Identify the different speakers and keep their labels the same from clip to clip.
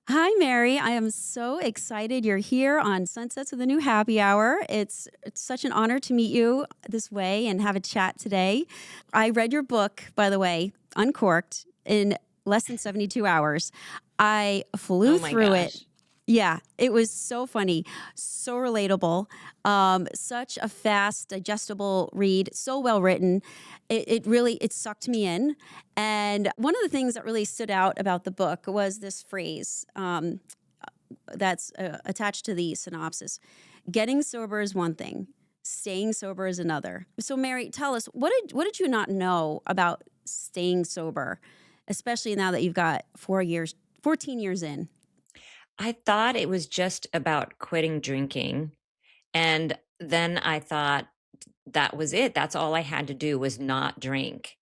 Speaker 1: Hi, Mary. I am so excited you're here on Sunsets with a New Happy Hour. It's such an honor to meet you this way and have a chat today. I read your book, by the way, Uncorked, in less than 72 hours. I flew
Speaker 2: Oh my
Speaker 1: through it.
Speaker 2: gosh.
Speaker 1: Yeah, it was so funny, so relatable, such a fast, digestible read, so well written. It really it sucked me in. And one of the things that really stood out about the book was this phrase that's attached to the synopsis: getting sober is one thing, staying sober is another. So, Mary, tell us, what did you not know about staying sober, especially now that you've got 4 years, 14 years in?
Speaker 2: I thought it was just about quitting drinking. And then I thought that was it. That's all I had to do was not drink.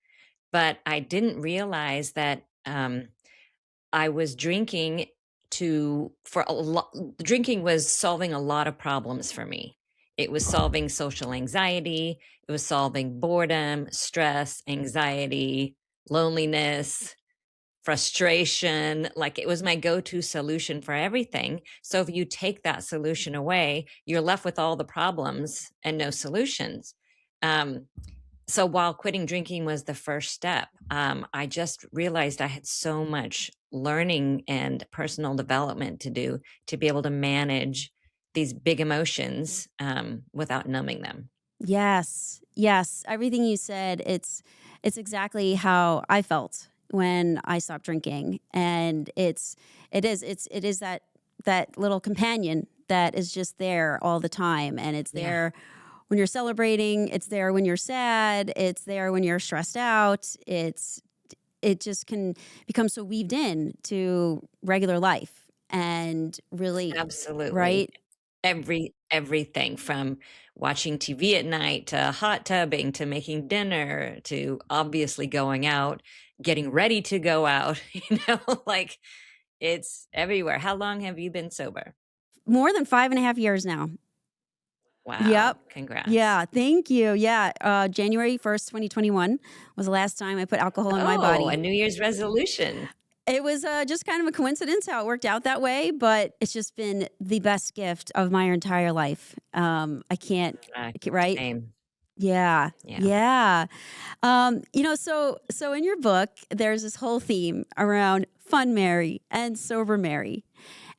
Speaker 2: But I didn't realize that I was drinking for a lot. Drinking was solving a lot of problems for me. It was solving social anxiety. It was solving boredom, stress, anxiety, loneliness, frustration. Like, it was my go-to solution for everything. So if you take that solution away, you're left with all the problems and no solutions. Um, so while quitting drinking was the first step, I just realized I had so much learning and personal development to do to be able to manage these big emotions without numbing them.
Speaker 1: Yes. Yes. Everything you said, it's exactly how I felt when I stopped drinking. And it is that little companion that is just there all the time. And it's
Speaker 2: Yeah,
Speaker 1: there when you're celebrating, it's there when you're sad, it's there when you're stressed out. It just can become so weaved in to regular life and really,
Speaker 2: absolutely.
Speaker 1: right?
Speaker 2: Everything from watching TV at night to hot tubbing to making dinner to obviously going out, getting ready to go out, like, it's everywhere. How long have you been sober?
Speaker 1: More than 5.5 years now.
Speaker 2: Wow,
Speaker 1: Yep.
Speaker 2: congrats.
Speaker 1: Yeah, thank you. Yeah, January 1st, 2021 was the last time I put alcohol in my
Speaker 2: Oh, a
Speaker 1: body.
Speaker 2: New Year's resolution.
Speaker 1: It was, just kind of a coincidence how it worked out that way, but it's just been the best gift of my entire life.
Speaker 2: Uh,
Speaker 1: I can't right?
Speaker 2: Same.
Speaker 1: Yeah,
Speaker 2: Yeah.
Speaker 1: yeah. So in your book, there's this whole theme around Fun Mary and Sober Mary.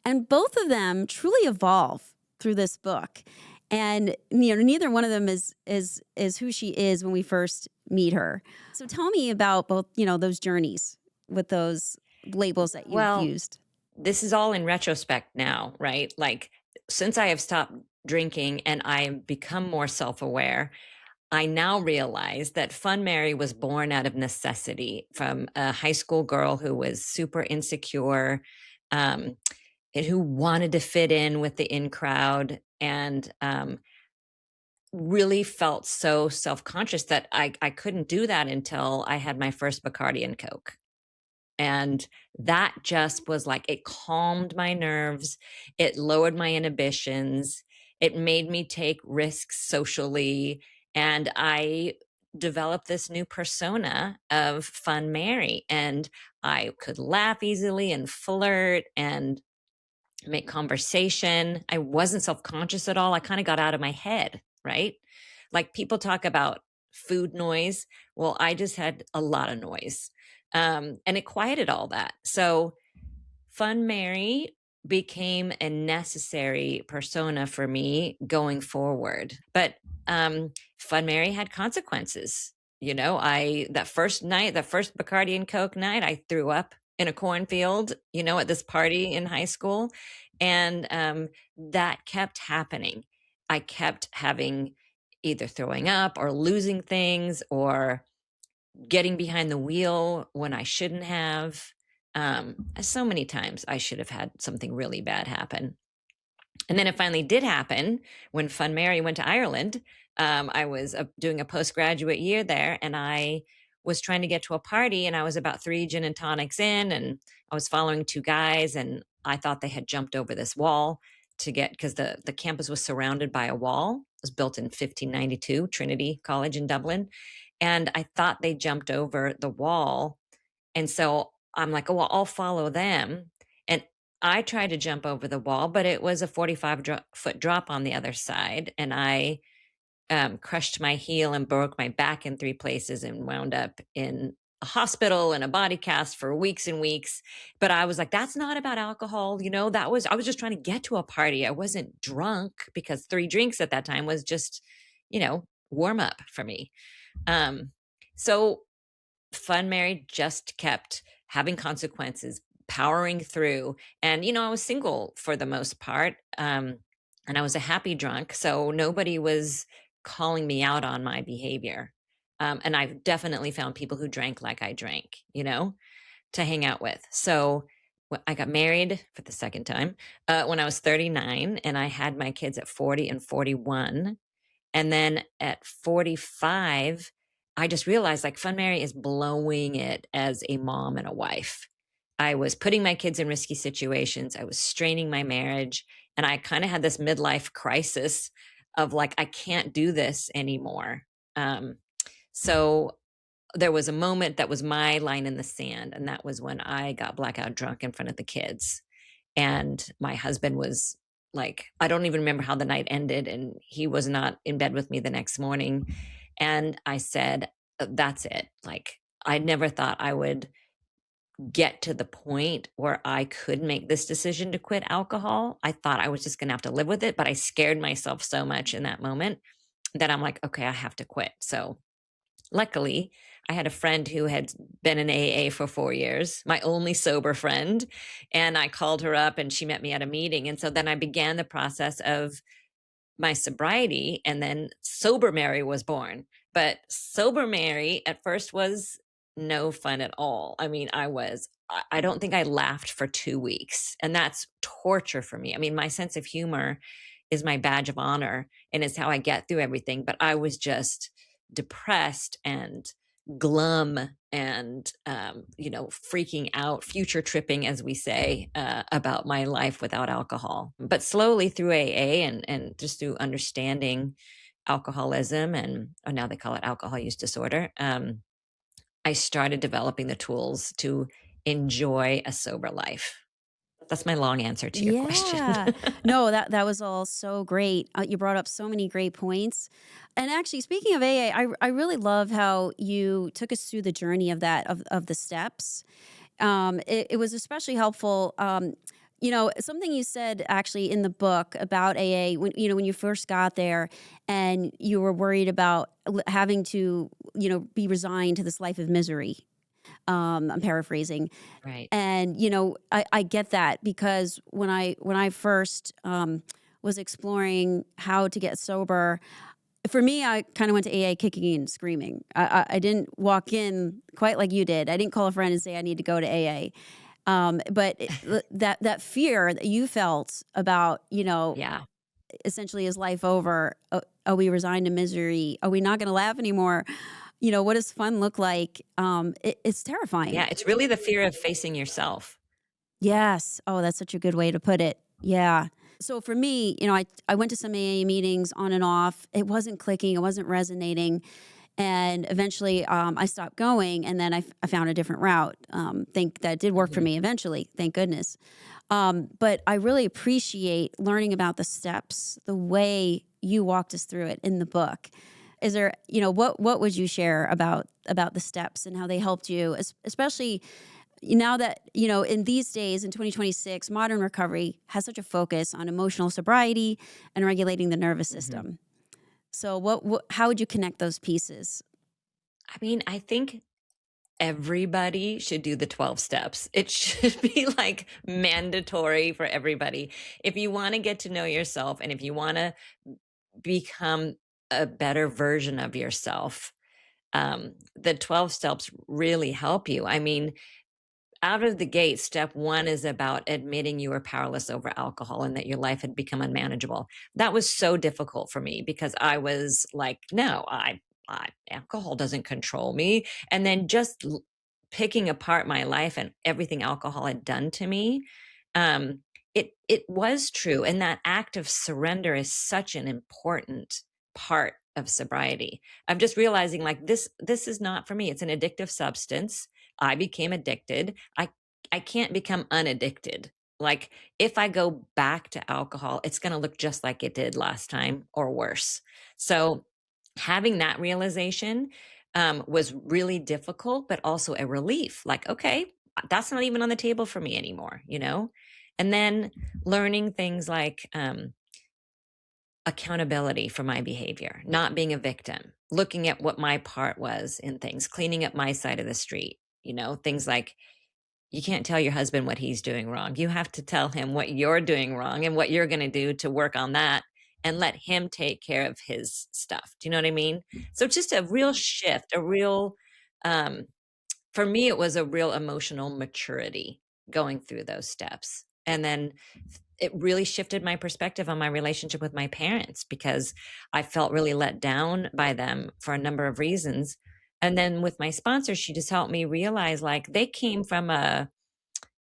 Speaker 1: And both of them truly evolve through this book. And neither one of them is who she is when we first meet her. So tell me about both, those journeys with those labels that you've
Speaker 2: Well,
Speaker 1: used.
Speaker 2: this is all in retrospect now, right? Like, since I have stopped drinking and I've become more self-aware, I now realize that Fun Mary was born out of necessity from a high school girl who was super insecure, um, and who wanted to fit in with the in crowd, and really felt so self-conscious that I couldn't do that until I had my first Bacardi and Coke. And that just was like, it calmed my nerves, it lowered my inhibitions, it made me take risks socially, and I developed this new persona of Fun Mary. And I could laugh easily and flirt and make conversation. I wasn't self-conscious at all. I kind of got out of my head, right? Like, people talk about food noise. Well, I just had a lot of noise. And it quieted all that. So Fun Mary became a necessary persona for me going forward. But Fun Mary had consequences. That first night, that first Bacardi and Coke night, I threw up in a cornfield, at this party in high school. And that kept happening. I kept having either throwing up or losing things or getting behind the wheel when I shouldn't have. So many times I should have had something really bad happen. And then it finally did happen when Fun Mary went to Ireland. I was doing a postgraduate year there, and I was trying to get to a party, and I was about 3 gin and tonics in, and I was following two guys, and I thought they had jumped over this wall to get, because the campus was surrounded by a wall. It was built in 1592, Trinity College in Dublin. And I thought they jumped over the wall. And so I'm like, oh, well, I'll follow them. And I tried to jump over the wall, but it was a 45-foot drop on the other side, and I crushed my heel and broke my back in 3 places and wound up in a hospital and a body cast for weeks and weeks. But I was like, that's not about alcohol. I was just trying to get to a party. I wasn't drunk because 3 drinks at that time was just, warm up for me. Um, so Fun Mary just kept having consequences, powering through. And, I was single for the most part. And I was a happy drunk. So nobody was calling me out on my behavior. And I've definitely found people who drank like I drank, to hang out with. So I got married for the second time when I was 39, and I had my kids at 40 and 41. And then at 45, I just realized like Fun Mary is blowing it as a mom and a wife. I was putting my kids in risky situations. I was straining my marriage. And I kind of had this midlife crisis of like, I can't do this anymore. Um, so there was a moment that was my line in the sand. And that was when I got blackout drunk in front of the kids. And my husband was like, I don't even remember how the night ended. And he was not in bed with me the next morning. And I said, That's it. Like, I never thought I would get to the point where I could make this decision to quit alcohol. I thought I was just going to have to live with it, but I scared myself so much in that moment that I'm like, okay, I have to quit. So luckily, I had a friend who had been in AA for 4 years, my only sober friend. And I called her up and she met me at a meeting. And so then I began the process of my sobriety, and then Sober Mary was born. But Sober Mary at first was no fun at all. I mean, I don't think I laughed for 2 weeks, and that's torture for me. I mean, my sense of humor is my badge of honor and it's how I get through everything. But I was just depressed and glum and freaking out, future tripping, as we say, about my life without alcohol. But slowly through AA and just through understanding alcoholism, and now they call it alcohol use disorder, I started developing the tools to enjoy a sober life. That's my long answer to your question.
Speaker 1: Yeah. No, that was all so great. You brought up so many great points. And actually, speaking of AA, I really love how you took us through the journey of that, of the steps. It was especially helpful. Something you said actually in the book about AA when you first got there and you were worried about having to, be resigned to this life of misery. I'm paraphrasing.
Speaker 2: Right.
Speaker 1: And I get that because when I first was exploring how to get sober, for me, I kind of went to AA kicking and screaming. I didn't walk in quite like you did. I didn't call a friend and say I need to go to AA. That fear that you felt about,
Speaker 2: Yeah.
Speaker 1: essentially is life over? Are we resigned to misery? Are we not going to laugh anymore? What does fun look like? It's terrifying.
Speaker 2: Yeah. It's really the fear of facing yourself.
Speaker 1: Yes. Oh, that's such a good way to put it. Yeah. So for me, I went to some AA meetings on and off. It wasn't clicking. It wasn't resonating. And eventually I stopped going, and then I found a different route. Think that did work for
Speaker 2: Mhm.
Speaker 1: me eventually, thank goodness. But I really appreciate learning about the steps, the way you walked us through it in the book. Is there, what would you share about the steps and how they helped you, especially now that, in these days in 2026, modern recovery has such a focus on emotional sobriety and regulating the nervous
Speaker 2: Mhm.
Speaker 1: system. So how would you connect those pieces?
Speaker 2: I mean, I think everybody should do the 12 steps. It should be like mandatory for everybody. If you want to get to know yourself and if you want to become a better version of yourself, the 12 steps really help you. I mean, out of the gate, step one is about admitting you were powerless over alcohol and that your life had become unmanageable. That was so difficult for me because I was like, no, alcohol doesn't control me. And then just picking apart my life and everything alcohol had done to me, it was true. And that act of surrender is such an important part of sobriety. I'm just realizing like this is not for me. It's an addictive substance. I became addicted. I can't become unaddicted. Like, if I go back to alcohol, it's gonna look just like it did last time or worse. So, having that realization, was really difficult, but also a relief. Like, okay, that's not even on the table for me anymore, you know? And then learning things like, accountability for my behavior, not being a victim, looking at what my part was in things, cleaning up my side of the street, you know, things like you can't tell your husband what he's doing wrong. You have to tell him what you're doing wrong and what you're going to do to work on that and let him take care of his stuff. Do you know what I mean? So just a real shift, a real um for me it was a real emotional maturity going through those steps. And then it really shifted my perspective on my relationship with my parents because I felt really let down by them for a number of reasons. And then with my sponsor, she just helped me realize like they came from a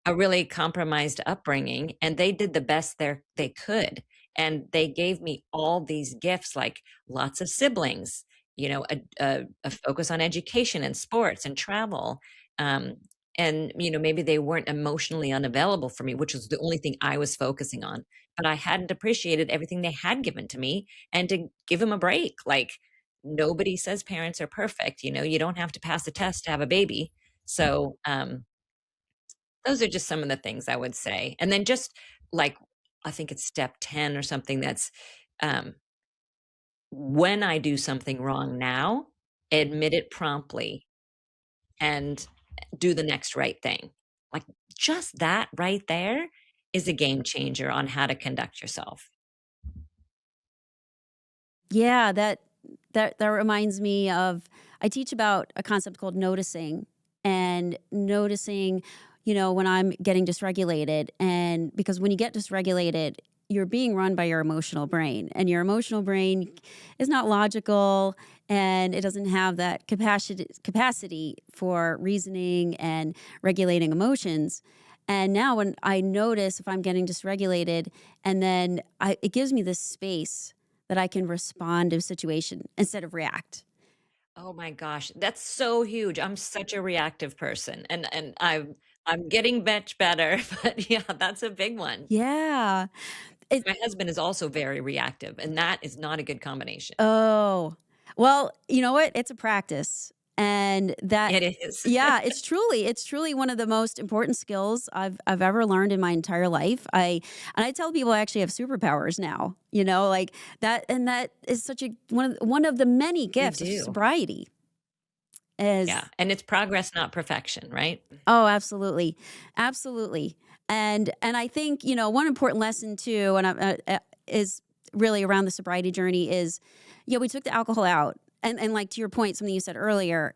Speaker 2: really compromised upbringing and they did the best they could, and they gave me all these gifts like lots of siblings, you know, a focus on education and sports and travel, um, and you know maybe they weren't emotionally unavailable for me, which was the only thing I was focusing on, but I hadn't appreciated everything they had given to me and to give them a break. Like, nobody says parents are perfect, you know, you don't have to pass a test to have a baby. So those are just some of the things I would say. And then just like, I think it's step 10 or something that's, um, when I do something wrong now, admit it promptly and do the next right thing. Like, just that right there is a game changer on how to conduct yourself.
Speaker 1: Yeah, that reminds me of I teach about a concept called noticing and noticing, when I'm getting dysregulated. And because when you get dysregulated, you're being run by your emotional brain, and your emotional brain is not logical, and it doesn't have that capacity for reasoning and regulating emotions. And now when I notice if I'm getting dysregulated, and then it gives me this space that I can respond to a situation instead of react.
Speaker 2: Oh my gosh, that's so huge. I'm such a reactive person and I'm getting much better, but yeah, that's a big one.
Speaker 1: Yeah. It
Speaker 2: My husband is also very reactive, and that is not a good combination.
Speaker 1: Oh. Well, you know what? It's a practice. And that
Speaker 2: It is.
Speaker 1: yeah, it's truly one of the most important skills I've ever learned in my entire life. I tell people I actually have superpowers now, like that, and that is such a one of the many
Speaker 2: You
Speaker 1: gifts of
Speaker 2: do.
Speaker 1: sobriety
Speaker 2: Yeah,
Speaker 1: is.
Speaker 2: and it's progress, not perfection, right?
Speaker 1: Oh, absolutely. Absolutely. And I think, one important lesson too, and is really around the sobriety journey is, yeah, we took the alcohol out. And like to your point, something you said earlier,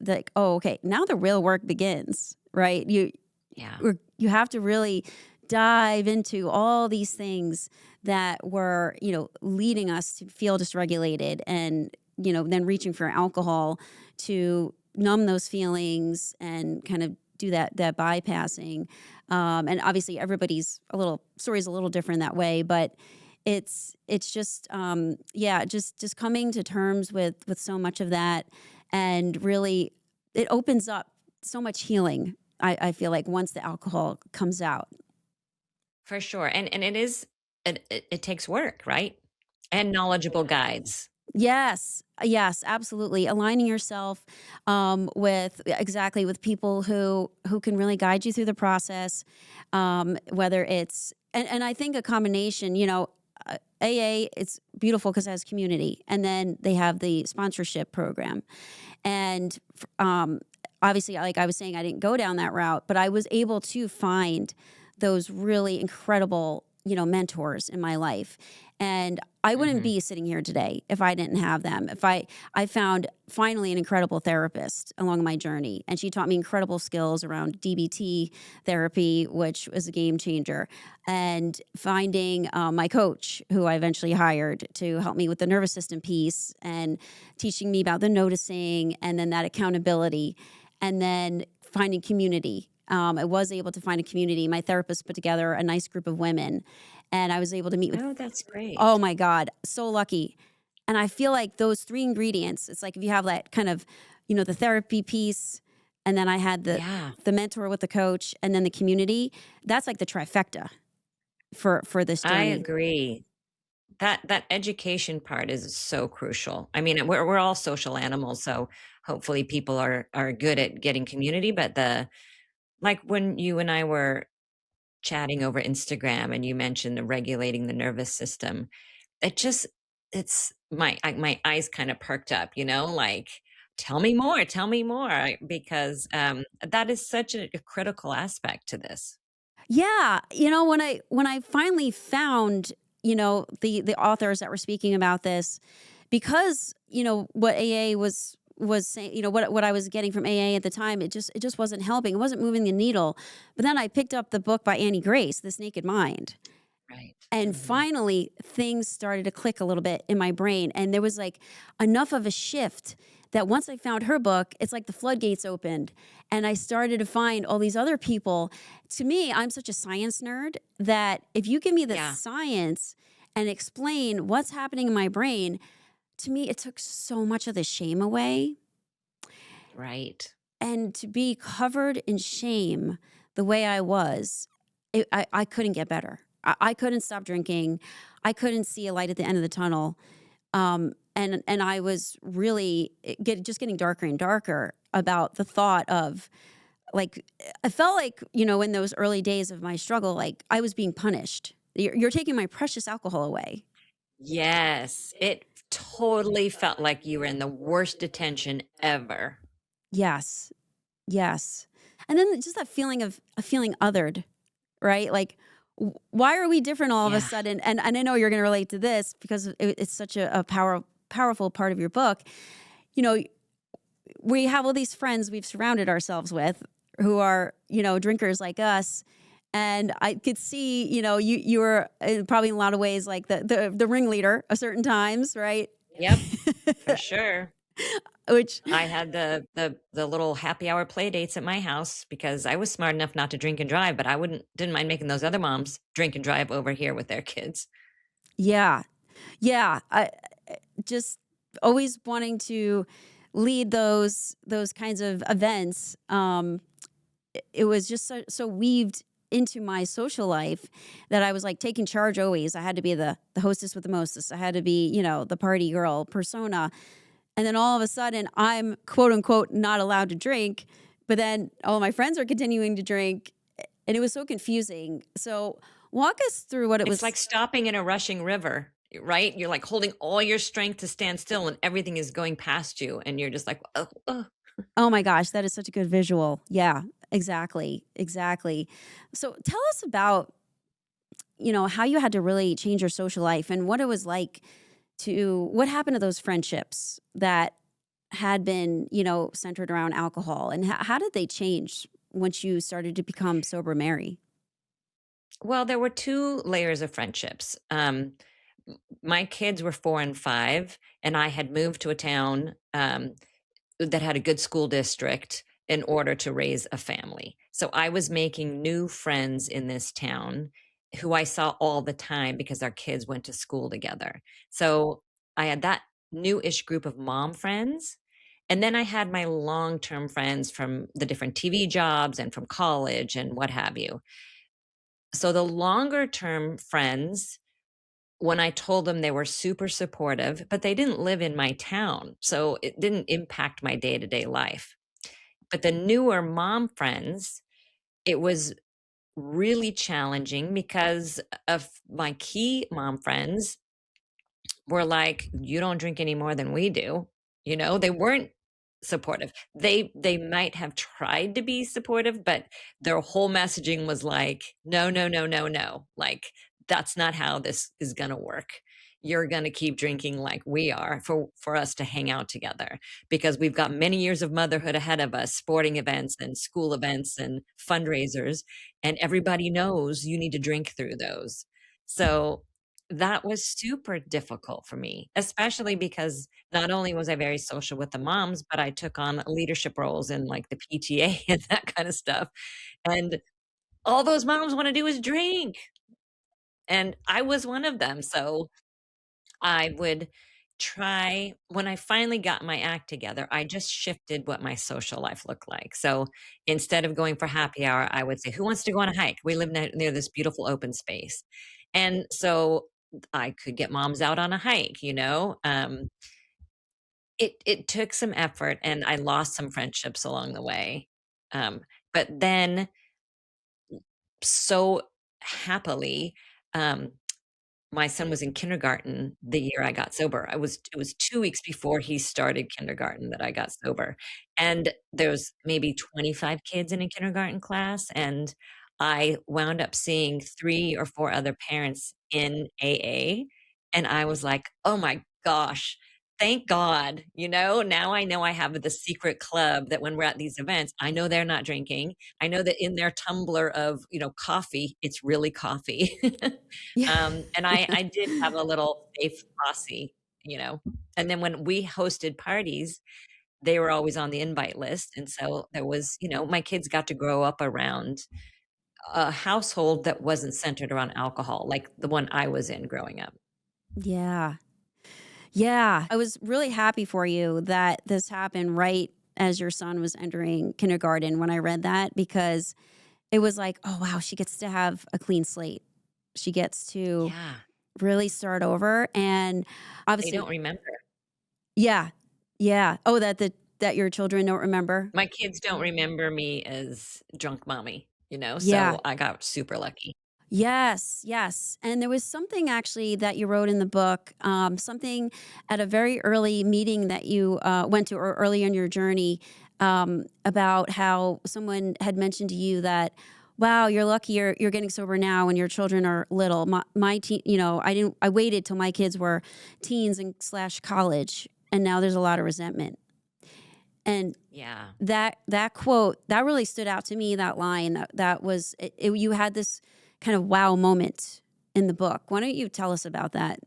Speaker 1: like, oh, okay, now the real work begins, right?
Speaker 2: Yeah.
Speaker 1: You have to really dive into all these things that were, leading us to feel dysregulated, and, then reaching for alcohol to numb those feelings and kind of do that bypassing. And obviously everybody's story's a little different that way, but it's just yeah, just coming to terms with so much of that, and really it opens up so much healing. I feel like once the alcohol comes out.
Speaker 2: For sure, and it is it takes work, right? And knowledgeable guides.
Speaker 1: Yes, yes, absolutely. Aligning yourself with people who can really guide you through the process. Whether it's and I think a combination. AA, it's beautiful because it has community, and then they have the sponsorship program, and obviously, like I was saying, I didn't go down that route, but I was able to find those really incredible, mentors in my life. And I wouldn't
Speaker 2: Mhm.
Speaker 1: be sitting here today if I didn't have them. If I found finally an incredible therapist along my journey, and she taught me incredible skills around DBT therapy, which was a game changer. And finding my coach, who I eventually hired to help me with the nervous system piece, and teaching me about the noticing, and then that accountability, and then finding community. I was able to find a community. My therapist put together a nice group of women, and I was able to meet with.
Speaker 2: Oh, that's
Speaker 1: Oh
Speaker 2: great.
Speaker 1: my God, so lucky. And I feel like those three ingredients, it's like if you have that kind of, the therapy piece, and then I had
Speaker 2: Yeah,
Speaker 1: the mentor with the coach, and then the community. That's like the trifecta for this
Speaker 2: I
Speaker 1: journey.
Speaker 2: agree. That education part is so crucial. I mean, we're all social animals, so hopefully people are good at getting community, but the like when you and I were chatting over Instagram and you mentioned the regulating the nervous system, it just it's my eyes kind of perked up, like, tell me more, because, that is such a critical aspect to this.
Speaker 1: Yeah, when I finally found, the authors that were speaking about this, because, what AA was saying, what I was getting from AA at the time, it just wasn't helping. It wasn't moving the needle. But then I picked up the book by Annie Grace, This Naked Mind.
Speaker 2: Right.
Speaker 1: And
Speaker 2: Mhm.
Speaker 1: finally, things started to click a little bit in my brain. And there was like enough of a shift that once I found her book, it's like the floodgates opened. And I started to find all these other people. To me, I'm such a science nerd that if you give me the
Speaker 2: Yeah,
Speaker 1: science and explain what's happening in my brain, to me, it took so much of the shame away.
Speaker 2: right.
Speaker 1: And to be covered in shame the way I was, I couldn't get better. I couldn't stop drinking. I couldn't see a light at the end of the tunnel. And I was really just getting darker and darker about the thought of, like, I felt like, in those early days of my struggle, like I was being punished. You're taking my precious alcohol away.
Speaker 2: Yes, it totally felt like you were in the worst detention ever.
Speaker 1: Yes, yes. And then just that feeling of feeling othered, right? Like, why are we different all of a
Speaker 2: Yeah.
Speaker 1: sudden? And I know you're going to relate to this because it's such a powerful part of your book. You know, we have all these friends we've surrounded ourselves with who are, drinkers like us. And I could see, you were probably in a lot of ways like the ringleader of certain times, right?
Speaker 2: Yep, for sure.
Speaker 1: Which,
Speaker 2: I had the little happy hour play dates at my house because I was smart enough not to drink and drive, but I didn't mind making those other moms drink and drive over here with their kids.
Speaker 1: yeah, yeah. Just always wanting to lead those kinds of events. It was just so weaved into my social life that I was like taking charge always. I had to be the hostess with the mostest. I had to be, the party girl persona. And then all of a sudden I'm quote unquote not allowed to drink, but then all my friends are continuing to drink. And it was so confusing. So walk us through what it
Speaker 2: It's like
Speaker 1: was.
Speaker 2: stopping in a rushing river, right? You're like holding all your strength to stand still and everything is going past you and you're just like, "Oh, oh."
Speaker 1: Oh my gosh, that is such a good visual. Yeah, exactly. Exactly. So tell us about, how you had to really change your social life and what it was like what happened to those friendships that had been, centered around alcohol, and how did they change once you started to become sober Mary?
Speaker 2: Well, there were 2 layers of friendships. My kids were 4 and 5, and I had moved to a town, that had a good school district in order to raise a family. So I was making new friends in this town who I saw all the time because our kids went to school together. So I had that new-ish group of mom friends, and then I had my long-term friends from the different TV jobs and from college and what have you. So the longer term friends, when I told them, they were super supportive, but they didn't live in my town, so it didn't impact my day-to-day life. But the newer mom friends, it was really challenging because of my key mom friends were like, "You don't drink any more than we do." They weren't supportive. They might have tried to be supportive, but their whole messaging was like, "No, no, no, no, no. Like, that's not how this is gonna work. You're gonna keep drinking like we are for us to hang out together because we've got many years of motherhood ahead of us, sporting events and school events and fundraisers, and everybody knows you need to drink through those." So that was super difficult for me, especially because not only was I very social with the moms, but I took on leadership roles in, like, the PTA and that kinda stuff, and all those moms wanna do is drink, and I was one of them, so I would try when I finally got my act together, I just shifted what my social life looked like. So instead of going for happy hour, I would say, "Who wants to go on a hike?" We live near this beautiful open space. And so I could get moms out on a hike, you know? It took some effort and I lost some friendships along the way. Um, but then so happily, um, my son was in kindergarten the year I got sober. It was 2 weeks before he started kindergarten that I got sober, and there was maybe 25 kids in a kindergarten class, and I wound up seeing 3 or 4 other parents in AA, and I was like, "Oh my gosh, thank God," you know? Now I know I have the secret club that when we're at these events, I know they're not drinking. I know that in their tumbler of, you know, coffee, it's really coffee.
Speaker 1: Yeah.
Speaker 2: And I did have a little safe posse, you know, and then when we hosted parties, they were always on the invite list, and so there was you know, my kids got to grow up around a household that wasn't centered around alcohol, like the one I was in growing up.
Speaker 1: Yeah. Yeah. I was really happy for you that this happened right as your son was entering kindergarten when I read that, because it was like, oh, wow, she gets to have a clean slate. She gets to
Speaker 2: Yeah,
Speaker 1: really start over. And
Speaker 2: they don't
Speaker 1: obviously,
Speaker 2: remember.
Speaker 1: yeah. Yeah. Oh, that your children don't remember.
Speaker 2: My kids don't remember me as drunk mommy, you know,
Speaker 1: Yeah.
Speaker 2: so I got super lucky.
Speaker 1: Yes, yes. And there was something actually that you wrote in the book, something at a very early meeting that you went to or early in your journey, about how someone had mentioned to you that, wow, you're lucky you're getting sober now when your children are little. I waited till my kids were teens and slash college, and now there's a lot of resentment. And
Speaker 2: Yeah.
Speaker 1: that quote that really stood out to me. That line that was you had this kind of wow moment in the book. Why don't you tell us about that?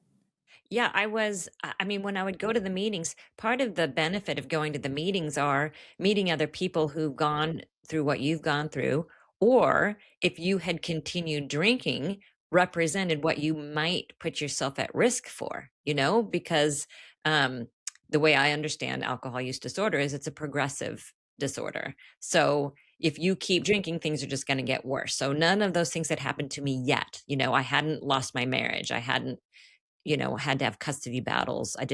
Speaker 2: Yeah, I mean, when I would go to the meetings, part of the benefit of going to the meetings are meeting other people who've gone through what you've gone through, or if you had continued drinking, represented what you might put yourself at risk for, you know, because um, the way I understand alcohol use disorder is it's a progressive disorder. So if you keep drinking, things are just going to get worse. So none of those things had happened to me yet. You know, I hadn't lost my marriage. I hadn't you know, had to have custody battles. I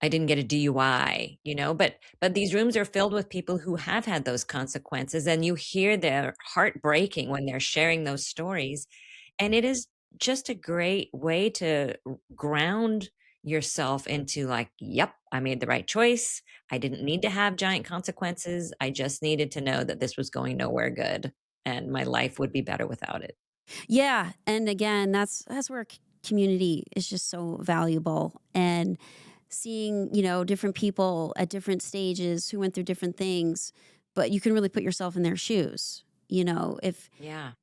Speaker 2: didn't get a DUI, you know, but these rooms are filled with people who have had those consequences and you hear their heart breaking when they're sharing those stories. And it is just a great way to ground yourself into like, yep, I made the right choice. I didn't need to have giant consequences. I just needed to know that this was going nowhere good and my life would be better without it.
Speaker 1: Yeah, and again, that's where community is just so valuable. And seeing different people at different stages who went through different things, but you can really put yourself in their shoes. If
Speaker 2: Yeah.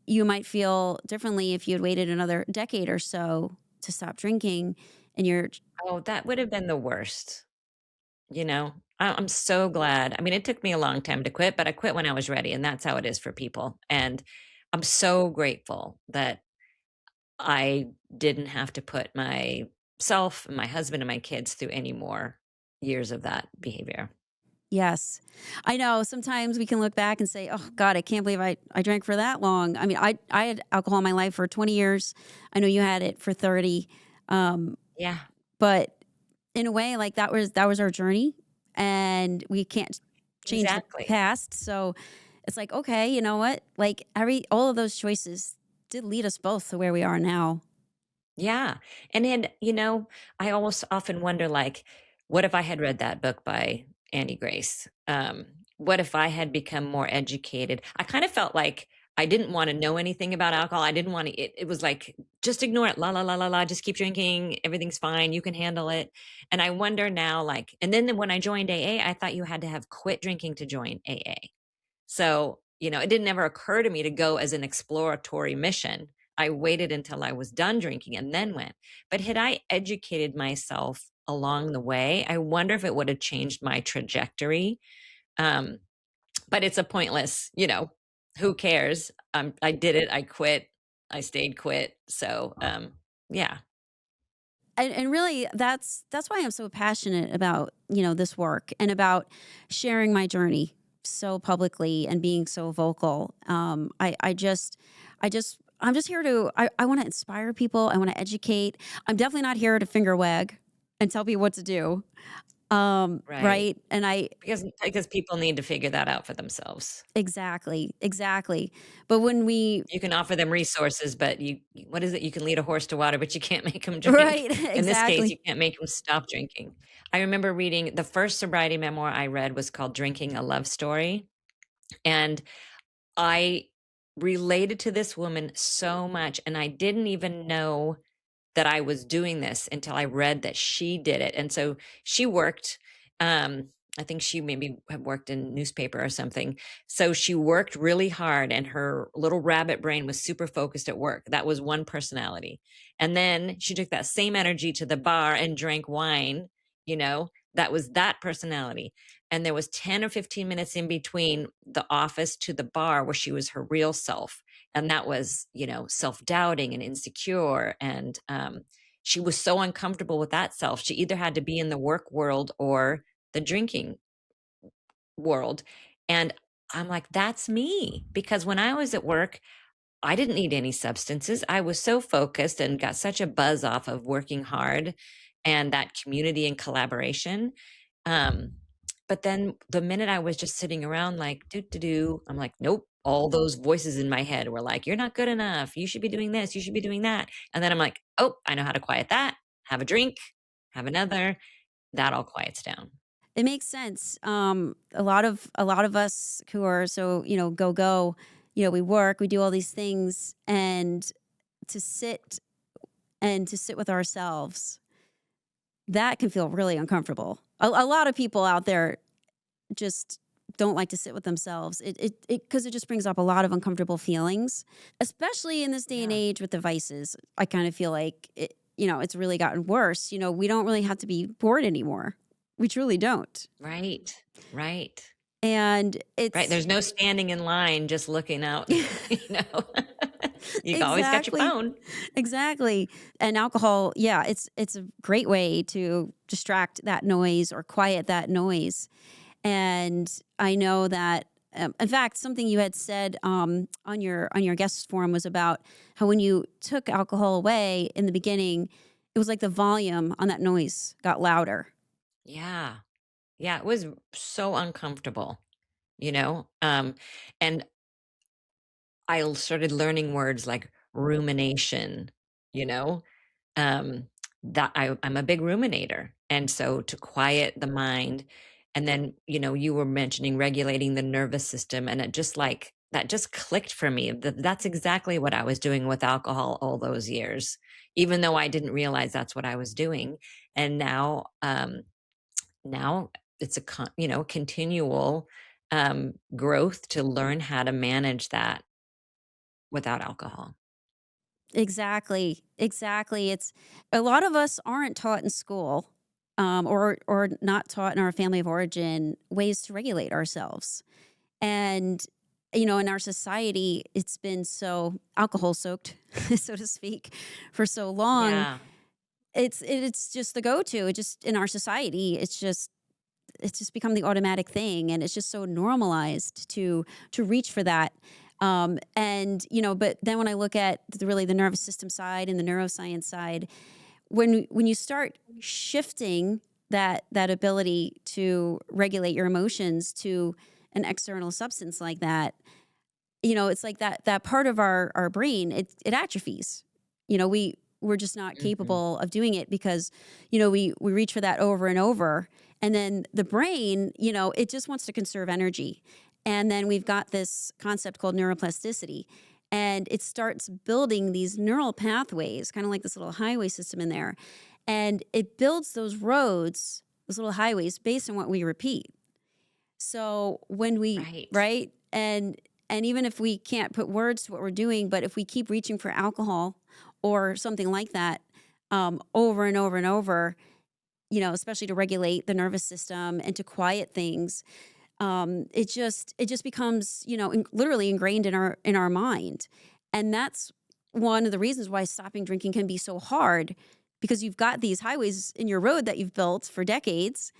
Speaker 1: you might feel differently if you had waited another decade or so to stop drinking, and you're
Speaker 2: Oh, that would have been the worst. You know, I'm so glad. I mean, it took me a long time to quit, but I quit when I was ready, and that's how it is for people. And I'm so grateful that I didn't have to put myself, my husband, and my kids through any more years of that behavior.
Speaker 1: Yes. I know sometimes we can look back and say, "Oh god, I can't believe I drank for that long." I mean, I had alcohol in my life for 20 years. I know you had it for 30. Um,
Speaker 2: Yeah,
Speaker 1: but in a way, like, that was our journey, and we can't change the
Speaker 2: exactly.
Speaker 1: past. So it's like, okay, you know what? Like, every all of those choices did lead us both to where we are now.
Speaker 2: Yeah. And then, you know, I almost often wonder like, what if I had read that book by Annie Grace? What if I had become more educated? I kind of felt like I didn't want to know anything about alcohol. I didn't want to, it was like, just ignore it. La, la, la, la, la. Just keep drinking. Everything's fine. You can handle it. And I wonder now, like, and then when I joined AA, I thought you had to have quit drinking to join AA. So, you know, it didn't ever occur to me to go as an exploratory mission. I waited until I was done drinking and then went. But had I educated myself along the way, I wonder if it would have changed my trajectory. Um, but it's a pointless, you know, who cares? I did it. I quit. I stayed quit. So, yeah.
Speaker 1: and really that's why I'm so passionate about, this work and about sharing my journey so publicly and being so vocal. I'm just here to, I want to inspire people. I want to educate. I'm definitely not here to finger wag and tell people what to do.
Speaker 2: Right.
Speaker 1: Right. And
Speaker 2: Because people need to figure that out for themselves.
Speaker 1: exactly, exactly. But when we,
Speaker 2: You can offer them resources, but what is it? You can lead a horse to water, but you can't make them drink.
Speaker 1: right,
Speaker 2: In this case, you
Speaker 1: exactly.
Speaker 2: can't make them stop drinking. I remember reading the first sobriety memoir I read was called Drinking a Love Story. And I related to this woman so much, and I didn't even know that I was doing this until I read that she did it. And so she worked, um, I think she maybe had worked in newspaper or something. So she worked really hard and her little rabbit brain was super focused at work. That was one personality. And then she took that same energy to the bar and drank wine, that was that personality. And there was 10 or 15 minutes in between the office to the bar where she was her real self, and that was self-doubting and insecure, and she was so uncomfortable with that self. She either had to be in the work world or the drinking world. And I'm like, that's me, because when I was at work, I didn't need any substances. I was so focused and got such a buzz off of working hard and that community and collaboration. Um, but then the minute I was just sitting around like, do, I'm like, nope. All those voices in my head were like, you're not good enough. You should be doing this. You should be doing that. And then I'm like, oh, I know how to quiet that. Have a drink, have another. That all quiets down.
Speaker 1: It makes sense. A lot of us who are so, go, we work, we do all these things, and to sit to sit with ourselves, that can feel really uncomfortable. A lot of people out there just don't like to sit with themselves. Because it just brings up a lot of uncomfortable feelings, especially in this day and
Speaker 2: Yeah.
Speaker 1: age with devices. I kind of feel like it's really gotten worse. We don't really have to be bored anymore. We truly don't.
Speaker 2: Right. Right.
Speaker 1: And
Speaker 2: Right.
Speaker 1: it's
Speaker 2: There's no standing in line just looking out, you know. You always got your
Speaker 1: exactly,
Speaker 2: phone.
Speaker 1: exactly. And alcohol, yeah, it's a great way to distract that noise or quiet that noise. And I know that, in fact, something you had said on your guest forum was about how when you took alcohol away in the beginning, it was like the volume on that noise got louder.
Speaker 2: Yeah. Yeah, it was so uncomfortable, you know? And I started learning words like rumination, you know? Um, that I'm a big ruminator. And so to quiet the mind, and then, you were mentioning regulating the nervous system, and it just like that just clicked for me. That's exactly what I was doing with alcohol all those years, even though I didn't realize that's what I was doing. And now it's a continual growth to learn how to manage that without alcohol.
Speaker 1: Exactly. Exactly. It's a lot of us aren't taught in school, or not taught in our family of origin ways to regulate ourselves. And in our society, it's been so alcohol soaked, so to speak, for so long.
Speaker 2: Yeah.
Speaker 1: It's just the go to. It just in our society, it's just become the automatic thing, and it's just so normalized to reach for that. And but then when I look at the nervous system side and the neuroscience side, when you start shifting that ability to regulate your emotions to an external substance like that, it's like that part of our brain, it atrophies. We're just not
Speaker 2: Mhm.
Speaker 1: capable of doing it because we reach for that over and over, and then the brain, it just wants to conserve energy. And then we've got this concept called neuroplasticity, and it starts building these neural pathways, kind of like this little highway system in there, and it builds those roads, those little highways, based on what we repeat. So when we,
Speaker 2: Right.
Speaker 1: right? And even if we can't put words to what we're doing, but if we keep reaching for alcohol or something like that, over and over and over, especially to regulate the nervous system and to quiet things, it just becomes, literally ingrained in our mind. And that's one of the reasons why stopping drinking can be so hard, because you've got these highways in your road that you've built for decades.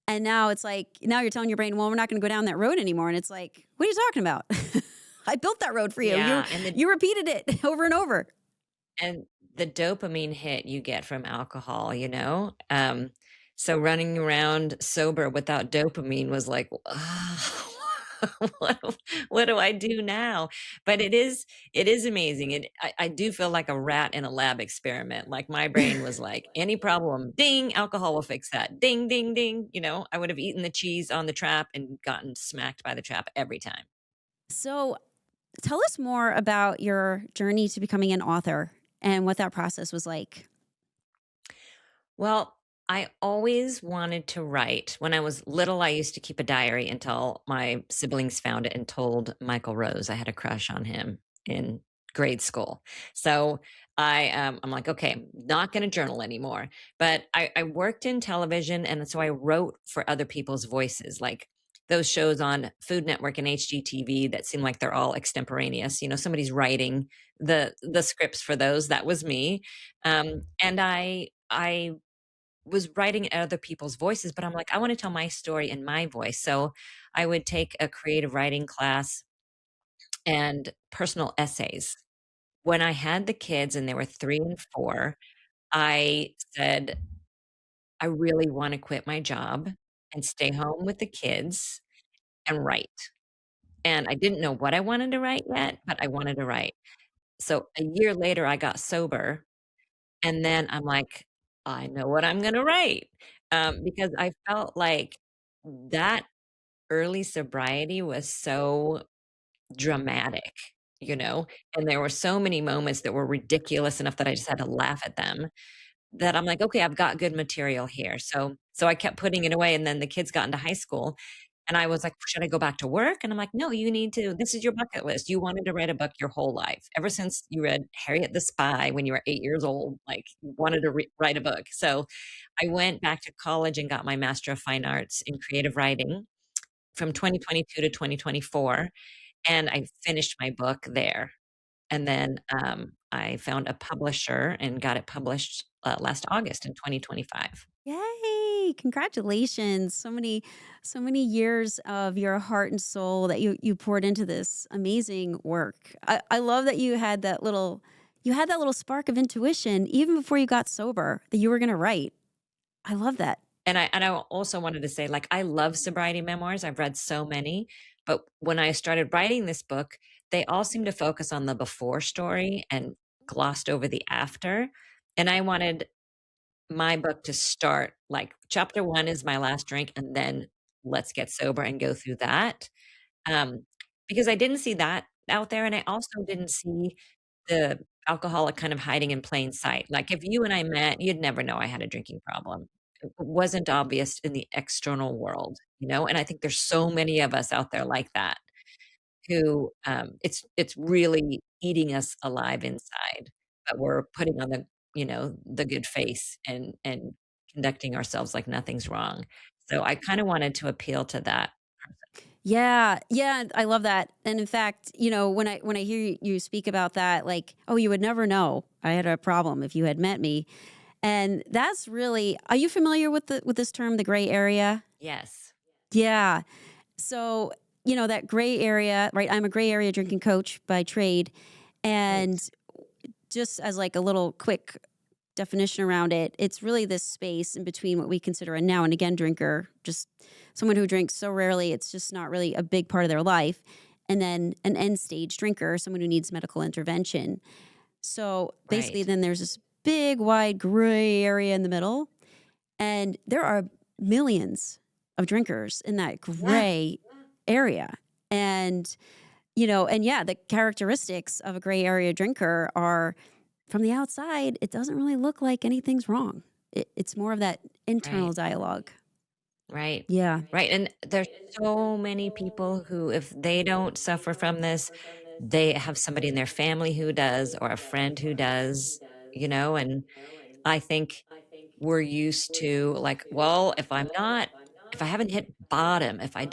Speaker 1: And now it's like, now you're telling your brain, well, we're not going to go down that road anymore. And it's like, what are you talking about? I built that road for you.
Speaker 2: Yeah, and
Speaker 1: You repeated it over and over.
Speaker 2: and the dopamine hit you get from alcohol, you know? So running around sober without dopamine was like, "Ugh, what do what do I do now?" But it is amazing, and I do feel like a rat in a lab experiment, like, my brain was like, "Any problem, ding, alcohol will fix that. Ding, ding, ding," you know? I would have eaten the cheese on the trap and gotten smacked by the trap every time.
Speaker 1: So tell us more about your journey to becoming an author and what that process was like.
Speaker 2: Well, I always wanted to write. When I was little, I used to keep a diary until my siblings found it and told Michael Rose I had a crush on him in grade school. So I'm like, okay, I'm not going to journal anymore. But I worked in television, and so I wrote for other people's voices, like those shows on Food Network and HGTV that seem like they're all extemporaneous. You know, somebody's writing the scripts for those. That was me, and I was writing other people's voices, but I'm like, I want to tell my story in my voice. So I would take a creative writing class and personal essays. When I had the kids and they were 3 and 4, I said, I really want to quit my job and stay home with the kids and write. And I didn't know what I wanted to write yet, but I wanted to write. So a year later, I got sober. And then I'm like, I know what I'm going to write. Because I felt like that early sobriety was so dramatic, you know? And there were so many moments that were ridiculous enough that I just had to laugh at them, that I'm like, "Okay, I've got good material here." So I kept putting it away, and then the kids got into high school, and I was like, "Should I go back to work?" And I'm like, "No, you need to, this is your bucket list. You wanted to write a book your whole life. Ever since you read Harriet the Spy when you were 8 years old, like, you wanted to write a book." So I went back to college and got my Master of Fine Arts in Creative Writing from 2022 to 2024, and I finished my book there. And then, I found a publisher and got it published, last August in 2025.
Speaker 1: Yay! Congratulations. So many years of your heart and soul that you poured into this amazing work. I love that you had that little spark of intuition even before you got sober that you were gonna write. I love that.
Speaker 2: And I also wanted to say, like, I love sobriety memoirs, I've read so many, but when I started writing this book, they all seem to focus on the before story and glossed over the after, and I wanted my book to start, like, chapter 1 is my last drink, and then let's get sober and go through that. Um, because I didn't see that out there, and I also didn't see the alcoholic kind of hiding in plain sight. Like, if you and I met, you'd never know I had a drinking problem. It wasn't obvious in the external world, you know? And I think there's so many of us out there like that, who, it's really eating us alive inside, but we're putting on the good face and conducting ourselves like nothing's wrong. So I kinda wanted to appeal to that.
Speaker 1: Yeah, yeah, I love that. And in fact, when I hear you speak about that, like, oh, you would never know I had a problem if you had met me. And that's really, are you familiar with this term, the gray area?
Speaker 2: Yes.
Speaker 1: Yeah. So, that gray area, right? I'm a gray area drinking coach by trade. And
Speaker 2: Great.
Speaker 1: just as like a little quick definition around it, it's really this space in between what we consider a now and again drinker, just someone who drinks so rarely, it's just not really a big part of their life. And then an end stage drinker, someone who needs medical intervention. So basically,
Speaker 2: Right.
Speaker 1: then there's this big, wide gray area in the middle. And there are millions of drinkers in that
Speaker 2: Yeah.
Speaker 1: gray area. And, and yeah, the characteristics of a gray area drinker are from the outside, it doesn't really look like anything's wrong. It's more of that internal
Speaker 2: Right.
Speaker 1: dialogue.
Speaker 2: Right.
Speaker 1: Yeah.
Speaker 2: Right, and there's so many people who, if they don't suffer from this, they have somebody in their family who does or a friend who does, and I think we're used to, like, well, if I haven't hit bottom, if I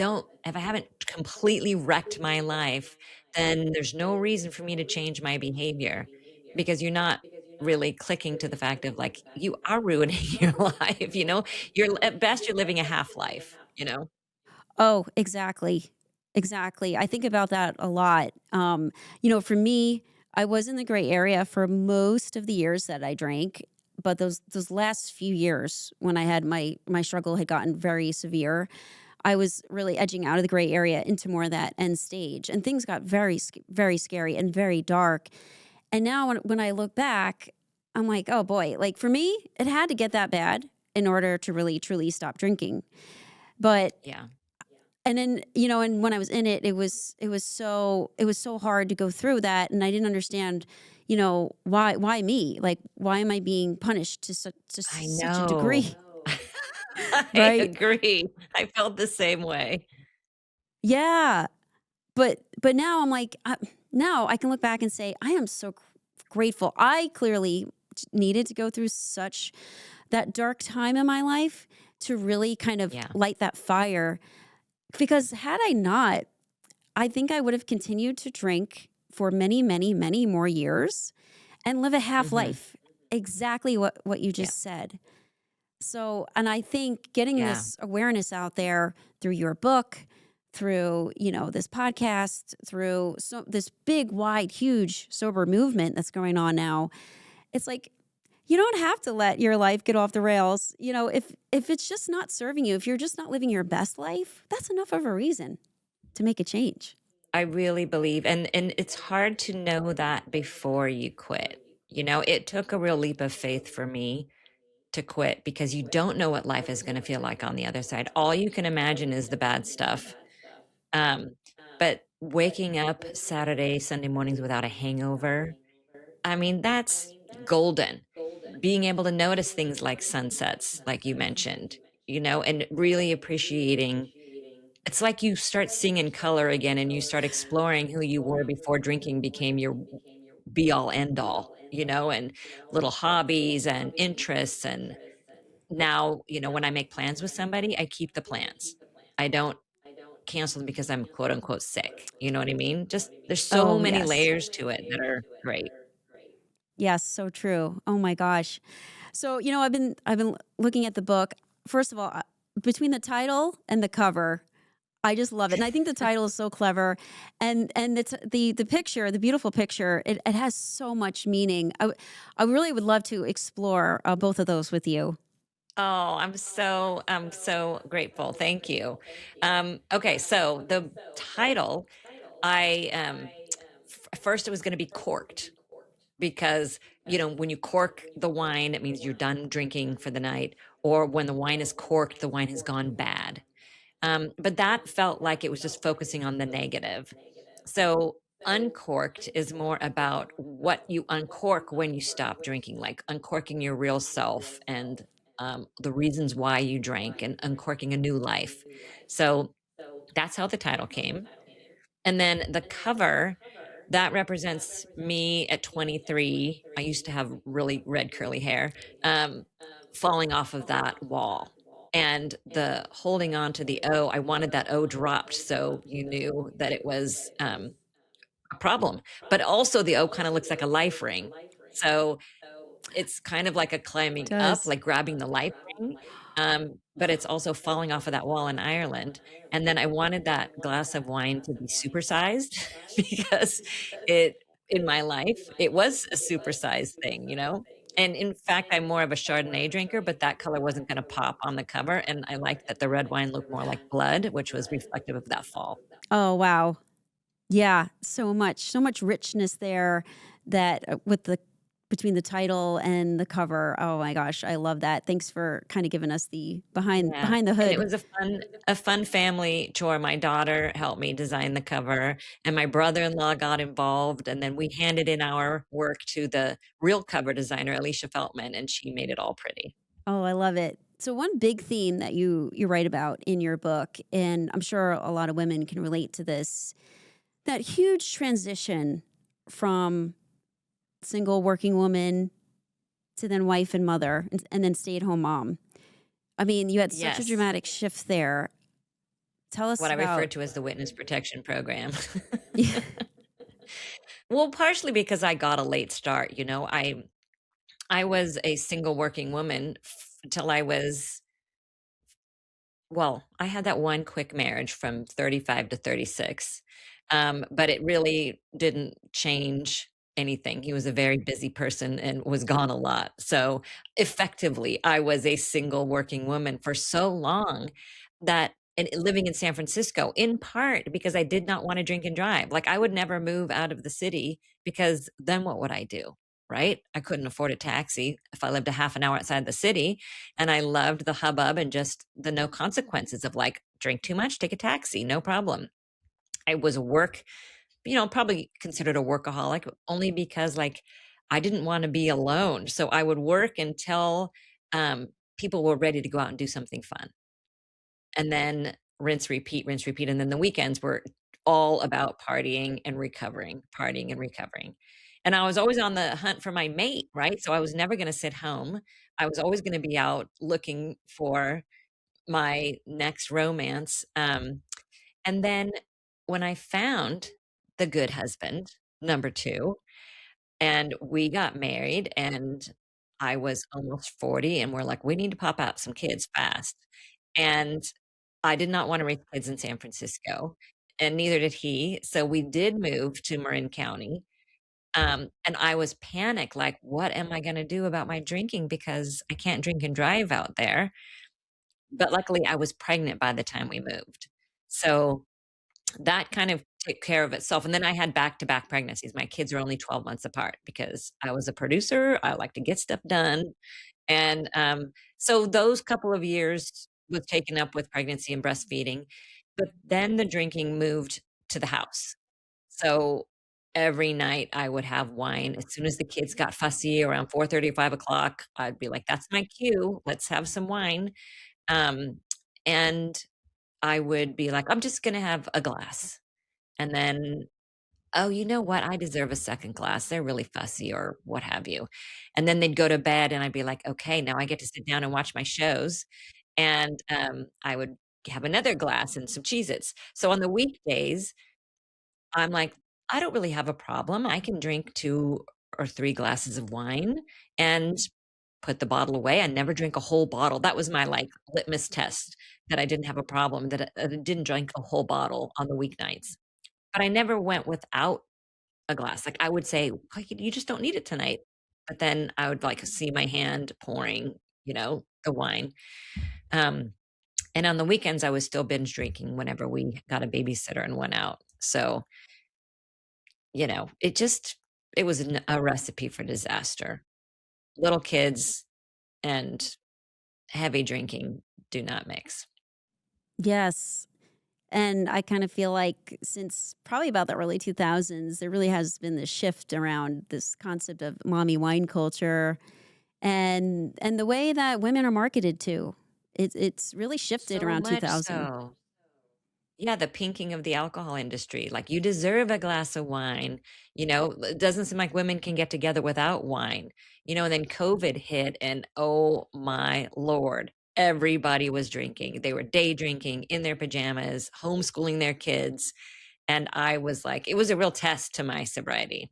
Speaker 2: haven't completely wrecked my life, then there's no reason for me to change my behavior, because you're not really clicking to the fact of like, you are ruining your life, you're at best, you're living a half life.
Speaker 1: Oh, exactly. Exactly. I think about that a lot. For me, I was in the gray area for most of the years that I drank, but those last few years when I had my struggle had gotten very severe, I was really edging out of the gray area into more of that end stage, and things got very scary and very dark. And now when I look back, I'm like, oh boy, like for me, it had to get that bad in order to really truly stop drinking. But
Speaker 2: Yeah.
Speaker 1: and then, and when I was in it, it was so hard to go through that, and I didn't understand, why me? Like, why am I being punished to
Speaker 2: I
Speaker 1: such a
Speaker 2: know.
Speaker 1: degree,
Speaker 2: I
Speaker 1: right?
Speaker 2: agree. I felt the same way.
Speaker 1: Yeah, but now I'm like, now I can look back and say I am so grateful. I clearly needed to go through such that dark time in my life to really kind of
Speaker 2: Yeah.
Speaker 1: light that fire. Because had I not, I think I would have continued to drink for many, many, many more years and live a half
Speaker 2: Mhm.
Speaker 1: life. Exactly what you
Speaker 2: Yeah.
Speaker 1: just said. So, and I think getting
Speaker 2: Yeah.
Speaker 1: this awareness out there through your book, through, this podcast, through this big, wide, huge sober movement that's going on now, it's like you don't have to let your life get off the rails. If it's just not serving you, if you're just not living your best life, that's enough of a reason to make a change.
Speaker 2: I really believe, and it's hard to know that before you quit. It took a real leap of faith for me to quit because you don't know what life is gonna feel like on the other side. All you can imagine is the bad stuff. Um, but waking up Saturday, Sunday mornings without a hangover, I mean, that's golden. Being able to notice things like sunsets, like you mentioned, and really appreciating. It's like you start seeing in color again and you start exploring who you were before drinking became your be all end all, and little hobbies and interests. And now, when I make plans with somebody, I keep the plans. I don't cancel them because I'm quote unquote sick. You know what I mean? Just there's so
Speaker 1: Oh,
Speaker 2: many
Speaker 1: yes.
Speaker 2: layers to it that are great.
Speaker 1: Yes, so true. Oh my gosh. So, I've been looking at the book. First of all, between the title and the cover, I just love it. And I think the title is so clever, and it's the picture, the beautiful picture. It has so much meaning. I really would love to explore both of those with you.
Speaker 2: Oh, I'm so grateful. Thank you. Okay, so the title, I first it was going to be corked because when you cork the wine, it means you're done drinking for the night, or when the wine is corked, the wine has gone bad. But that felt like it was just focusing on the negative. So, uncorked is more about what you uncork when you stop drinking, like uncorking your real self and the reasons why you drank and uncorking a new life. So, that's how the title came. And then the cover, that represents me at 23. I used to have really red curly hair, um, falling off of that wall. And the holding on to the O, I wanted that O dropped so you knew that it was a problem. But also the O kind of looks like a life ring. So it's kind of like a
Speaker 1: It
Speaker 2: climbing up,
Speaker 1: does.
Speaker 2: like grabbing the life ring, but it's also falling off of that wall in Ireland, and then I wanted that glass of wine to be supersized because it in my life, it was a supersized thing. And in fact, I'm more of a Chardonnay drinker, but that color wasn't gonna pop on the cover, and I liked that the red wine looked more like blood, which was reflective of that fall.
Speaker 1: Oh wow. Yeah, so much richness there that with the between the title and the cover. Oh my gosh, I love that. Thanks for kind of giving us the behind
Speaker 2: Yeah,
Speaker 1: behind the
Speaker 2: and it
Speaker 1: hood.
Speaker 2: was a fun family chore. My daughter helped me design the cover, and my brother-in-law got involved, and then we handed in our work to the real cover designer, Alicia Feltman, and she made it all pretty.
Speaker 1: Oh, I love it. So one big theme that you write about in your book, and I'm sure a lot of women can relate to this, that huge transition from single working woman to then wife and mother and then stay at home mom. I mean, you had such a
Speaker 2: Yes,
Speaker 1: dramatic shift there. Tell us
Speaker 2: what I refer
Speaker 1: about.
Speaker 2: to as the witness protection program.
Speaker 1: Yeah.
Speaker 2: Well, partially because I got a late start, I was a single working woman until I was well, I had that one quick marriage from 35 to 36, but it really didn't change anything. He was a very busy person and was gone a lot. So, effectively, I was a single working woman for so long that and living in San Francisco, in part because I did not wanna drink and drive. Like, I would never move out of the city because then what would I do, right? I couldn't afford a taxi if I lived a half an hour outside the city. And I loved the hubbub and just the no consequences of like, drink too much, take a taxi, no problem. I was probably considered a workaholic only because like I didn't want to be alone. So I would work until people were ready to go out and do something fun. And then rinse, repeat, rinse, repeat. And then the weekends were all about partying and recovering, partying and recovering. And I was always on the hunt for my mate, right? So I was never going to sit home. I was always going to be out looking for my next romance. And then when I found the good husband, number two, and we got married, and I was almost 40, and we're like, we need to pop out some kids fast. And I did not want to raise kids in San Francisco, and neither did he. So we did move to Marin County. And I was panicked, like, what am I going to do about my drinking? Because I can't drink and drive out there. But luckily, I was pregnant by the time we moved. So that kind of took care of itself, and then I had back-to-back pregnancies. My kids were only 12 months apart because I was a producer, I like to get stuff done, and, so those couple of years was taken up with pregnancy and breastfeeding, but then the drinking moved to the house. So every night I would have wine. As soon as the kids got fussy around 4:30 or 5 o'clock, I'd be like, "That's my cue, let's have some wine." Um, and I would be like, "I'm just gonna have a glass." And then, "Oh, you know what? I deserve a second glass. They're really fussy," or what have you. And then they'd go to bed, and I'd be like, "Okay, now I get to sit down and watch my shows." And, I would have another glass and some Cheez-Its. So on the weekdays, I'm like, "I don't really have a problem. I can drink 2 or 3 glasses of wine and put the bottle away." I never drink a whole bottle. That was my, like, litmus test that I didn't have a problem, that I didn't drink a whole bottle on the weeknights. But I never went without a glass. Like, I would say, "Well, you just don't need it tonight." But then I would, like, see my hand pouring, the wine. Um, and on the weekends, I was still binge drinking whenever we got a babysitter and went out. So, it was a recipe for disaster. Little kids and heavy drinking do not mix.
Speaker 1: Yes. And I kind of feel like since probably about the early 2000s, there really has been this shift around this concept of mommy wine culture and the way that women are marketed to. It's really shifted
Speaker 2: So
Speaker 1: around
Speaker 2: much
Speaker 1: 2000.
Speaker 2: so. Yeah, the pinking of the alcohol industry, like, "You deserve a glass of wine," it doesn't seem like women can get together without wine, and then COVID hit, and oh my lord, everybody was drinking. They were day drinking in their pajamas, homeschooling their kids, and I was like it was a real test to my sobriety.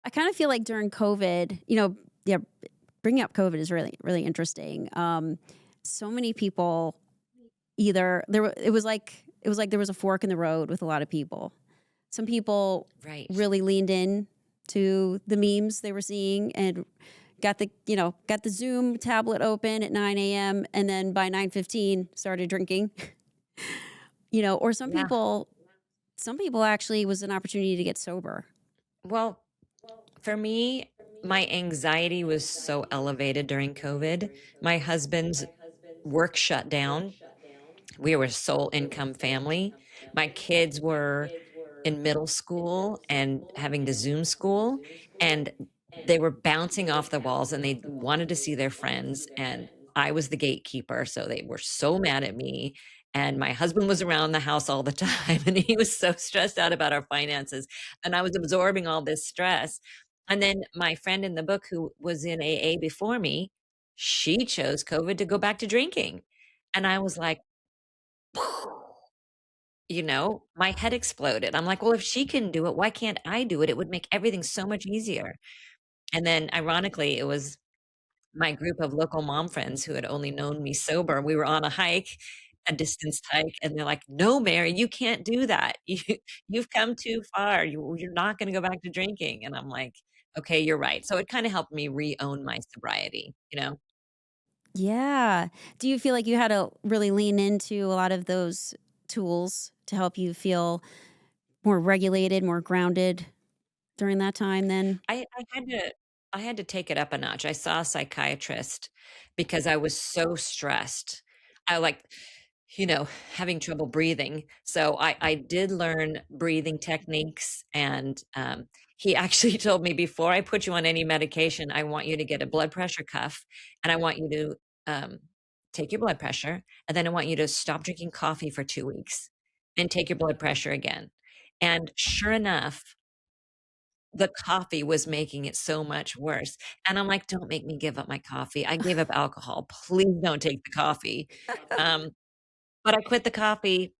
Speaker 1: I kind of feel like during COVID, yeah, bringing up COVID is really, really interesting. So many people either it was like there was a fork in the road with a lot of people. Some people
Speaker 2: Right.
Speaker 1: really leaned in to the memes they were seeing and got the Zoom tablet open at 9 a.m. and then by 9:15 started drinking. Or
Speaker 2: Yeah.
Speaker 1: some people actually was an opportunity to get sober.
Speaker 2: Well, for me, my anxiety was so elevated during COVID. My husband's work shut down. We were a sole income family. My kids were in middle school and having to Zoom school, and they were bouncing off the walls and they wanted to see their friends. And I was the gatekeeper. So they were so mad at me. And my husband was around the house all the time and he was so stressed out about our finances. And I was absorbing all this stress. And then my friend in the book who was in AA before me, she chose COVID to go back to drinking. And I was like, my head exploded. I'm like, "Well, if she can do it, why can't I do it? It would make everything so much easier." And then ironically, it was my group of local mom friends who had only known me sober, we were on a hike, a distance hike, and they're like, "No, Mary, you can't do that. You've come too far. You're not gonna go back to drinking." And I'm like, "Okay, you're right." So it kinda helped me re-own my sobriety, you know?
Speaker 1: Yeah. Do you feel like you had to really lean into a lot of those tools to help you feel more regulated, more grounded during that time then?
Speaker 2: I had to take it up a notch. I saw a psychiatrist because I was so stressed. I like, you know, having trouble breathing. So I did learn breathing techniques and he actually told me before I put you on any medication, I want you to get a blood pressure cuff and I want you to um, take your blood pressure and then I want you to stop drinking coffee for 2 weeks and take your blood pressure again. And sure enough, the coffee was making it so much worse, and I'm like, "Don't make me give up my coffee. I gave up alcohol. Please don't take the coffee." Um, but I quit the coffee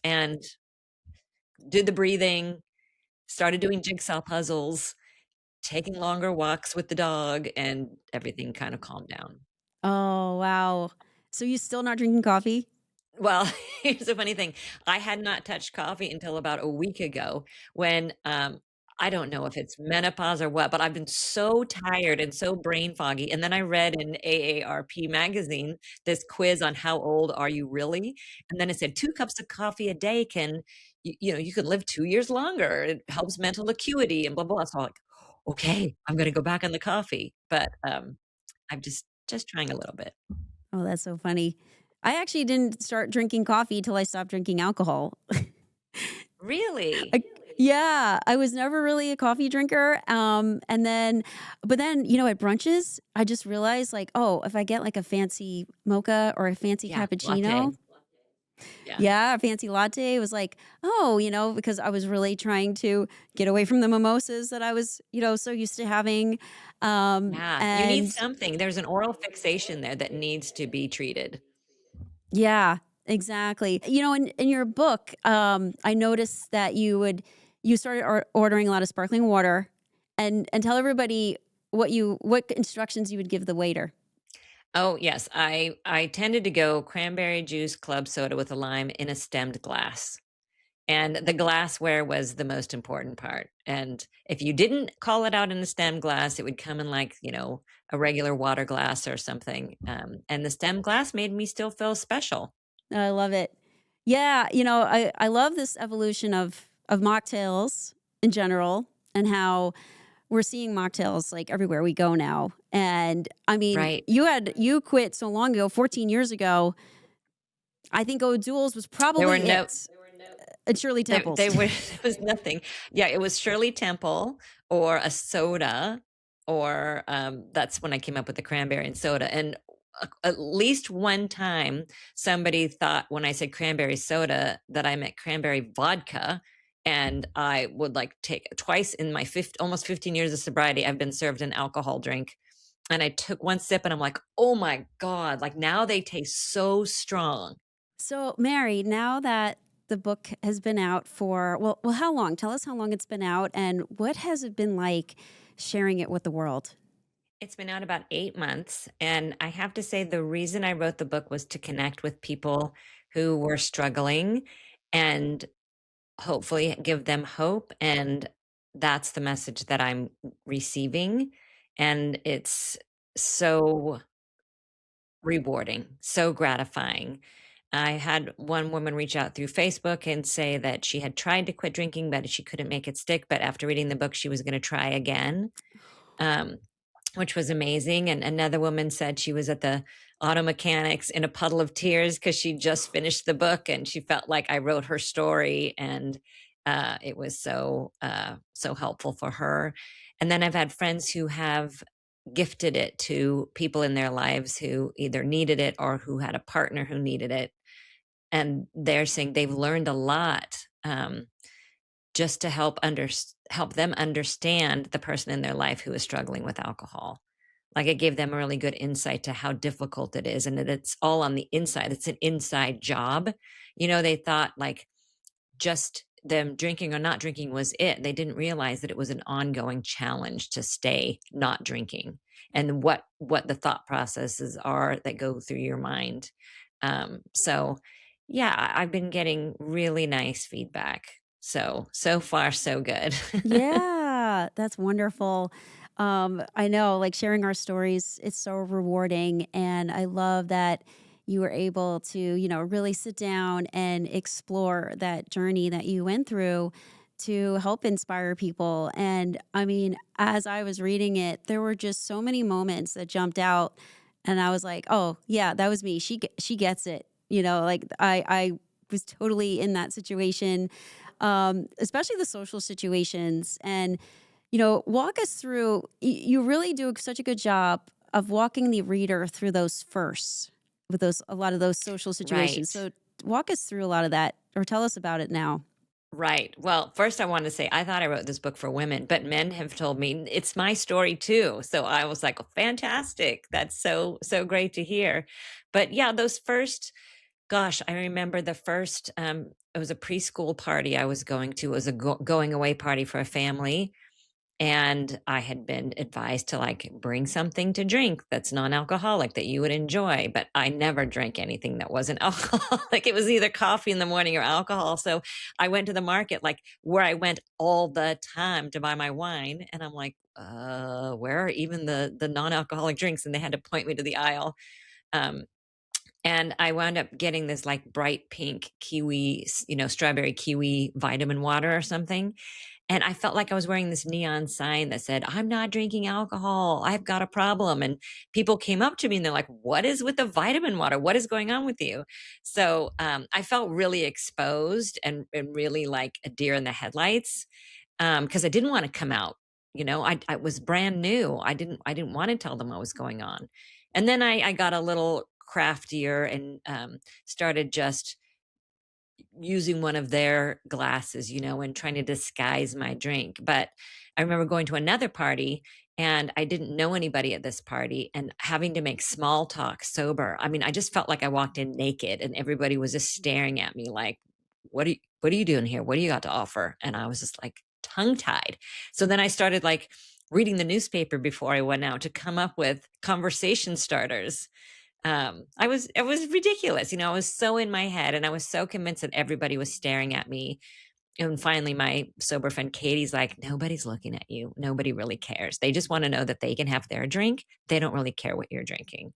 Speaker 2: and did the breathing, started doing jigsaw puzzles, taking longer walks with the dog, and everything kinda calmed down.
Speaker 1: Oh, wow. So you still not drinking coffee?
Speaker 2: Well, here's the funny thing. I had not touched coffee until about a week ago when, I don't know if it's menopause or what, but I've been so tired and so brain foggy, and then I read in AARP magazine this quiz on how old are you really, and then it said 2 cups of coffee a day can you know, you can live 2 years longer. It helps mental acuity and blah, blah, blah. So I'm like, "Okay, I'm gonna go back on the coffee." But, I'm just trying a little bit.
Speaker 1: Oh, that's so funny. I actually didn't start drinking coffee till I stopped drinking alcohol.
Speaker 2: Really?
Speaker 1: I Yeah, I was never really a coffee drinker, and then but then, at brunches, I just realized, like, oh, if I get, like, a fancy mocha or a fancy
Speaker 2: Yeah, latte.
Speaker 1: cappuccino.
Speaker 2: Yeah.
Speaker 1: Yeah, a fancy latte, it was like, oh, because I was really trying to get away from the mimosas that I was, so used to having,
Speaker 2: Yeah, you need
Speaker 1: and
Speaker 2: something. There's an oral fixation there that needs to be treated.
Speaker 1: yeah, exactly. In your book, I noticed that you started ordering a lot of sparkling water, and tell everybody what instructions you would give the waiter.
Speaker 2: Oh, yes, I tended to go cranberry juice, club soda with a lime in a stemmed glass, and the glassware was the most important part, and if you didn't call it out in a stemmed glass, it would come in like, a regular water glass or something, and the stemmed glass made me still feel special.
Speaker 1: I love it. Yeah, I love this evolution of mocktails in general, and how we're seeing mocktails like everywhere we go now. And I mean,
Speaker 2: Right.
Speaker 1: you quit so long ago, 14 years ago. I think O'Doul's was
Speaker 2: There were
Speaker 1: probably
Speaker 2: no
Speaker 1: it. And Shirley
Speaker 2: they
Speaker 1: Temple's.
Speaker 2: were there was nothing. Yeah, it was Shirley Temple or a soda or, that's when I came up with the cranberry and soda, and at least one time, somebody thought when I said cranberry soda that I meant cranberry vodka, and I would, like, take twice in my almost 15 years of sobriety, I've been served an alcohol drink, and I took 1 sip and I'm like, "Oh my god," like, now they taste so strong.
Speaker 1: So, Mary, now that the book has been out for, well, how long? Tell us how long it's been out, and what has it been like sharing it with the world?
Speaker 2: It's been out about 8 months, and I have to say the reason I wrote the book was to connect with people who were struggling and hopefully give them hope, and that's the message that I'm receiving, and it's so rewarding, so gratifying. I had one woman reach out through Facebook and say that she had tried to quit drinking, but she couldn't make it stick, but after reading the book, she was gonna try again. Um, which was amazing, and another woman said she was at the auto mechanics in a puddle of tears because she just finished the book and she felt like I wrote her story, and, it was so helpful for her. And then I've had friends who have gifted it to people in their lives who either needed it or who had a partner who needed it, and they're saying they've learned a lot, just to help them understand the person in their life who is struggling with alcohol. Like, it gave them a really good insight to how difficult it is and that it's all on the inside. It's an inside job. They thought, like, just them drinking or not drinking was it. They didn't realize that it was an ongoing challenge to stay not drinking, and what the thought processes are that go through your mind. So yeah, I've been getting really nice feedback. So far so good.
Speaker 1: Yeah, that's wonderful. I know, like sharing our stories, it's so rewarding. And I love that you were able to, really sit down and explore that journey that you went through to help inspire people. And I mean, as I was reading it, there were just so many moments that jumped out. And I was like, oh, yeah, that was me. She gets it. Like I was totally in that situation, especially the social situations. And, walk us through, you really do such a good job of walking the reader through those first with a lot of those social situations.
Speaker 2: Right.
Speaker 1: So walk us through a lot of that or tell us about it now.
Speaker 2: Right. Well, first I want to say I thought I wrote this book for women, but men have told me it's my story too. So I was like, oh, fantastic. That's so great to hear. But yeah, those first, gosh, I remember the first it was a preschool party I was going to. It was a going away party for a family, and I had been advised to like bring something to drink that's non-alcoholic that you would enjoy, but I never drank anything that wasn't alcoholic. It was either coffee in the morning or alcohol. So I went to the market, like where I went all the time to buy my wine, and I'm like, where are even the non-alcoholic drinks? And they had to point me to the aisle. Um, and I wound up getting this like bright pink kiwi, strawberry kiwi vitamin water or something. And I felt like I was wearing this neon sign that said, I'm not drinking alcohol. I've got a problem. And people came up to me and they're like, what is with the vitamin water? What is going on with you? So I felt really exposed and really like a deer in the headlights, because I didn't want to come out. I was brand new. I didn't want to tell them what was going on. And then I got a little craftier and started just using one of their glasses, and trying to disguise my drink. But I remember going to another party and I didn't know anybody at this party and having to make small talk sober. I mean, I just felt like I walked in naked and everybody was just staring at me like, what are you doing here? What do you got to offer? And I was just like tongue tied. So then I started like reading the newspaper before I went out to come up with conversation starters. It was ridiculous. I was so in my head and I was so convinced that everybody was staring at me. And finally, my sober friend Katie's like, nobody's looking at you. Nobody really cares. They just want to know that they can have their drink. They don't really care what you're drinking.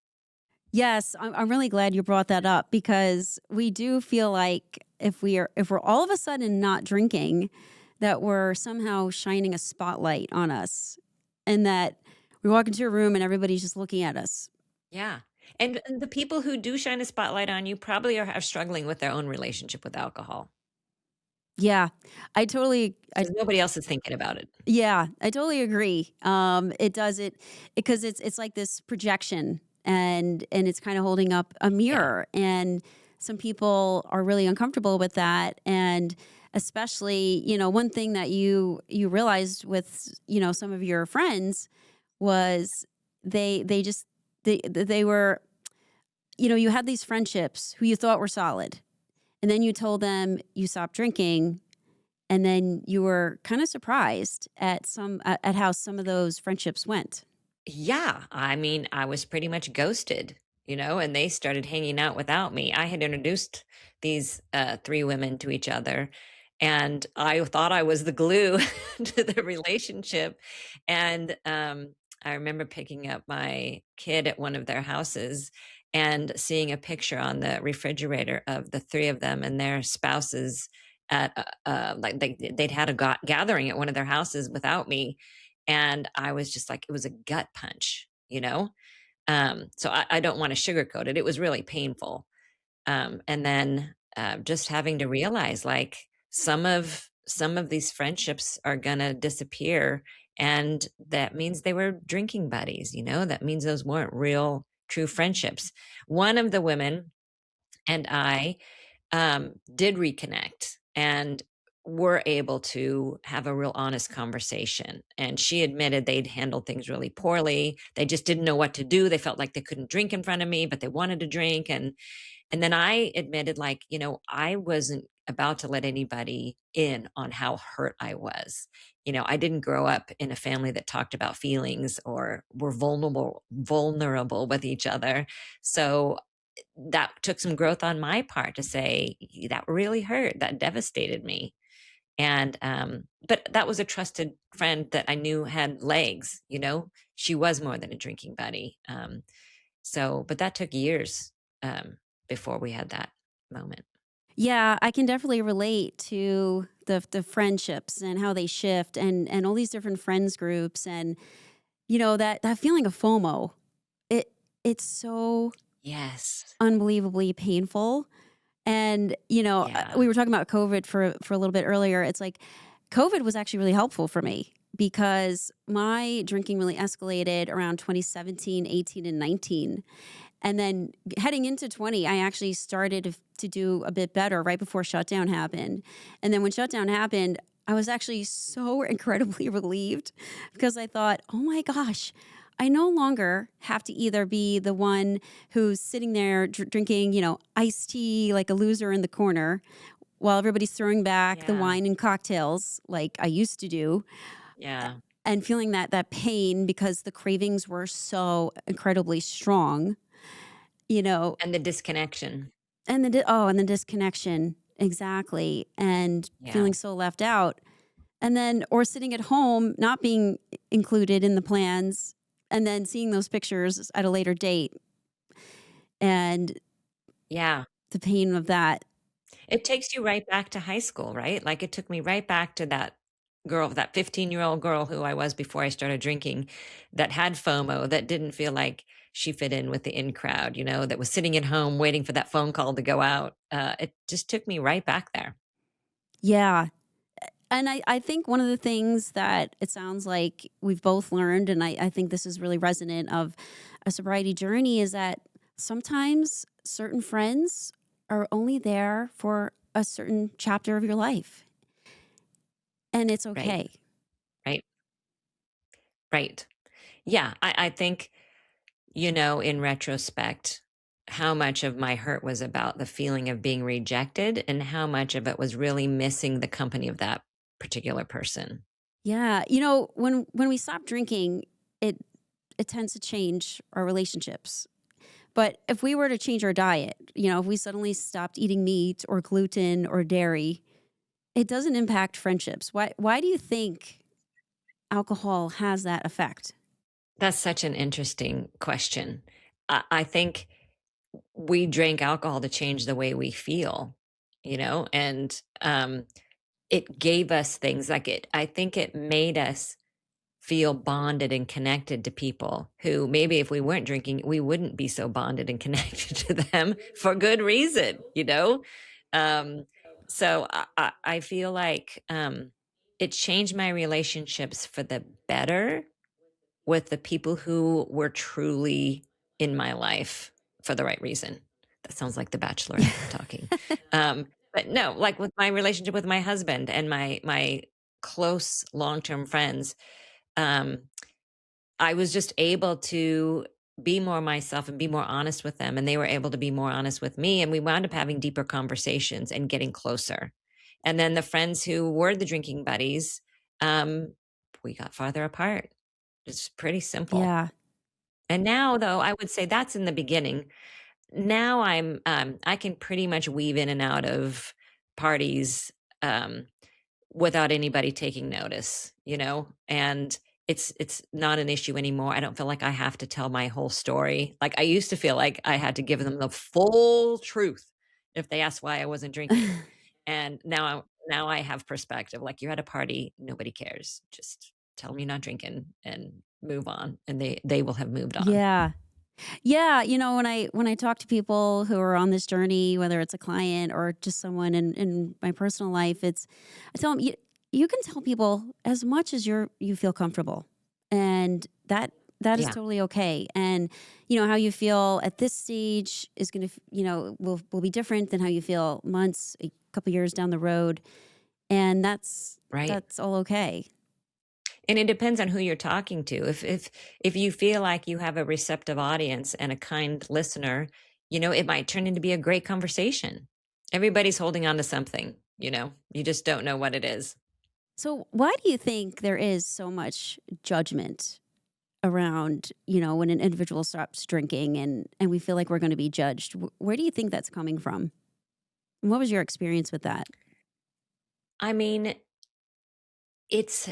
Speaker 1: Yes, I'm really glad you brought that up because we do feel like if we're all of a sudden not drinking, that we're somehow shining a spotlight on us, and that we walk into a room and everybody's just looking at us.
Speaker 2: Yeah. And the people who do shine a spotlight on you probably are struggling with their own relationship with alcohol
Speaker 1: Yeah, I totally, I
Speaker 2: because nobody else is thinking about it.
Speaker 1: yeah, I totally agree. It does it because it's like this projection, and it's kind of holding up a
Speaker 2: Yeah.
Speaker 1: mirror, and some people are really uncomfortable with that, and especially one thing that you realized with some of your friends was they just they were you had these friendships who you thought were solid, and then you told them you stopped drinking, and then you were kind of surprised at how some of those friendships went.
Speaker 2: Yeah, I mean, I was pretty much ghosted, and they started hanging out without me. I had introduced these three women to each other, and I thought I was the glue to the relationship. And I remember picking up my kid at one of their houses and seeing a picture on the refrigerator of the three of them and their spouses at like they'd had a gathering at one of their houses without me, and I was just like, it was a gut punch. So I don't want to sugarcoat it. It was really painful. And then just having to realize like some of these friendships are gonna disappear. And that means they were drinking buddies. That means those weren't real true friendships. One of the women and I did reconnect and were able to have a real honest conversation. And she admitted they'd handled things really poorly. They just didn't know what to do. They felt like they couldn't drink in front of me, but they wanted to drink. And then I admitted, like, I wasn't about to let anybody in on how hurt I was. I didn't grow up in a family that talked about feelings or were vulnerable with each other. So that took some growth on my part to say that really hurt, that devastated me. And but that was a trusted friend that I knew had legs. She was more than a drinking buddy. But that took years before we had that moment.
Speaker 1: Yeah, I can definitely relate to the friendships and how they shift and all these different friends groups and that feeling of FOMO. It's so
Speaker 2: Yes.
Speaker 1: unbelievably painful. And
Speaker 2: Yeah.
Speaker 1: we were talking about COVID for a little bit earlier. It's like COVID was actually really helpful for me because my drinking really escalated around 2017, 18, and 19. And then heading into 20, I actually started to do a bit better right before shutdown happened. And then when shutdown happened, I was actually so incredibly relieved because I thought, oh my gosh, I no longer have to either be the one who's sitting there drinking, iced tea like a loser in the corner while everybody's throwing back the
Speaker 2: Yeah.
Speaker 1: wine and cocktails like I used to do
Speaker 2: Yeah.
Speaker 1: and feeling that pain because the cravings were so incredibly strong, you know,
Speaker 2: And the disconnection.
Speaker 1: and and the disconnection. Exactly. And
Speaker 2: Yeah.
Speaker 1: feeling so left out. And then, or sitting at home, not being included in the plans, and then seeing those pictures at a later date and
Speaker 2: Yeah.
Speaker 1: the pain of that.
Speaker 2: It takes you right back to high school, right? Like it took me right back to that girl, that 15-year-old girl who I was before I started drinking, that had FOMO, that didn't feel like she fit in with the in crowd, that was sitting at home waiting for that phone call to go out. It just took me right back there.
Speaker 1: Yeah. And I think one of the things that it sounds like we've both learned, and I think this is really resonant of a sobriety journey, is that sometimes certain friends are only there for a certain chapter of your life, and it's
Speaker 2: Right.
Speaker 1: okay.
Speaker 2: Right. Right. Yeah. I think, in retrospect, how much of my hurt was about the feeling of being rejected and how much of it was really missing the company of that particular person.
Speaker 1: Yeah, when we stop drinking, it it tends to change our relationships. But if we were to change our diet, if we suddenly stopped eating meat or gluten or dairy, it doesn't impact friendships. Why do you think alcohol has that effect?
Speaker 2: That's such an interesting question. I think we drank alcohol to change the way we feel, and it gave us things like it. I think it made us feel bonded and connected to people who maybe if we weren't drinking, we wouldn't be so bonded and connected to them for good reason. Um, so I feel like it changed my relationships for the better with the people who were truly in my life for the right reason. That sounds like The Bachelorette talking. But no, like with my relationship with my husband and my close long-term friends, um, I was just able to be more myself and be more honest with them, and they were able to be more honest with me, and we wound up having deeper conversations and getting closer. And then the friends who were the drinking buddies, um, we got farther apart. It's pretty simple.
Speaker 1: Yeah.
Speaker 2: And now, though, I would say that's in the beginning. Now I can pretty much weave in and out of parties, um, without anybody taking notice. And it's not an issue anymore. I don't feel like I have to tell my whole story. Like I used to feel like I had to give them the full truth if they asked why I wasn't drinking. And now I have perspective. Like you're at a party, nobody cares. Just tell them you're not drinking and move on, and they will have moved on.
Speaker 1: Yeah. Yeah, when I talk to people who are on this journey, whether it's a client or just someone in my personal life, I tell them you can tell people as much as you feel comfortable, and that is
Speaker 2: Yeah,
Speaker 1: totally okay. And how you feel at this stage is going to will be different than how you feel months, a couple years down the road, and
Speaker 2: right.
Speaker 1: that's all okay.
Speaker 2: And it depends on who you're talking to. If you feel like you have a receptive audience and a kind listener, it might turn into be a great conversation. Everybody's holding on to something, you just don't know what it is.
Speaker 1: So, why do you think there is so much judgment around, when an individual stops drinking and we feel like we're going to be judged? Where do you think that's coming from? And what was your experience with that?
Speaker 2: I mean, it's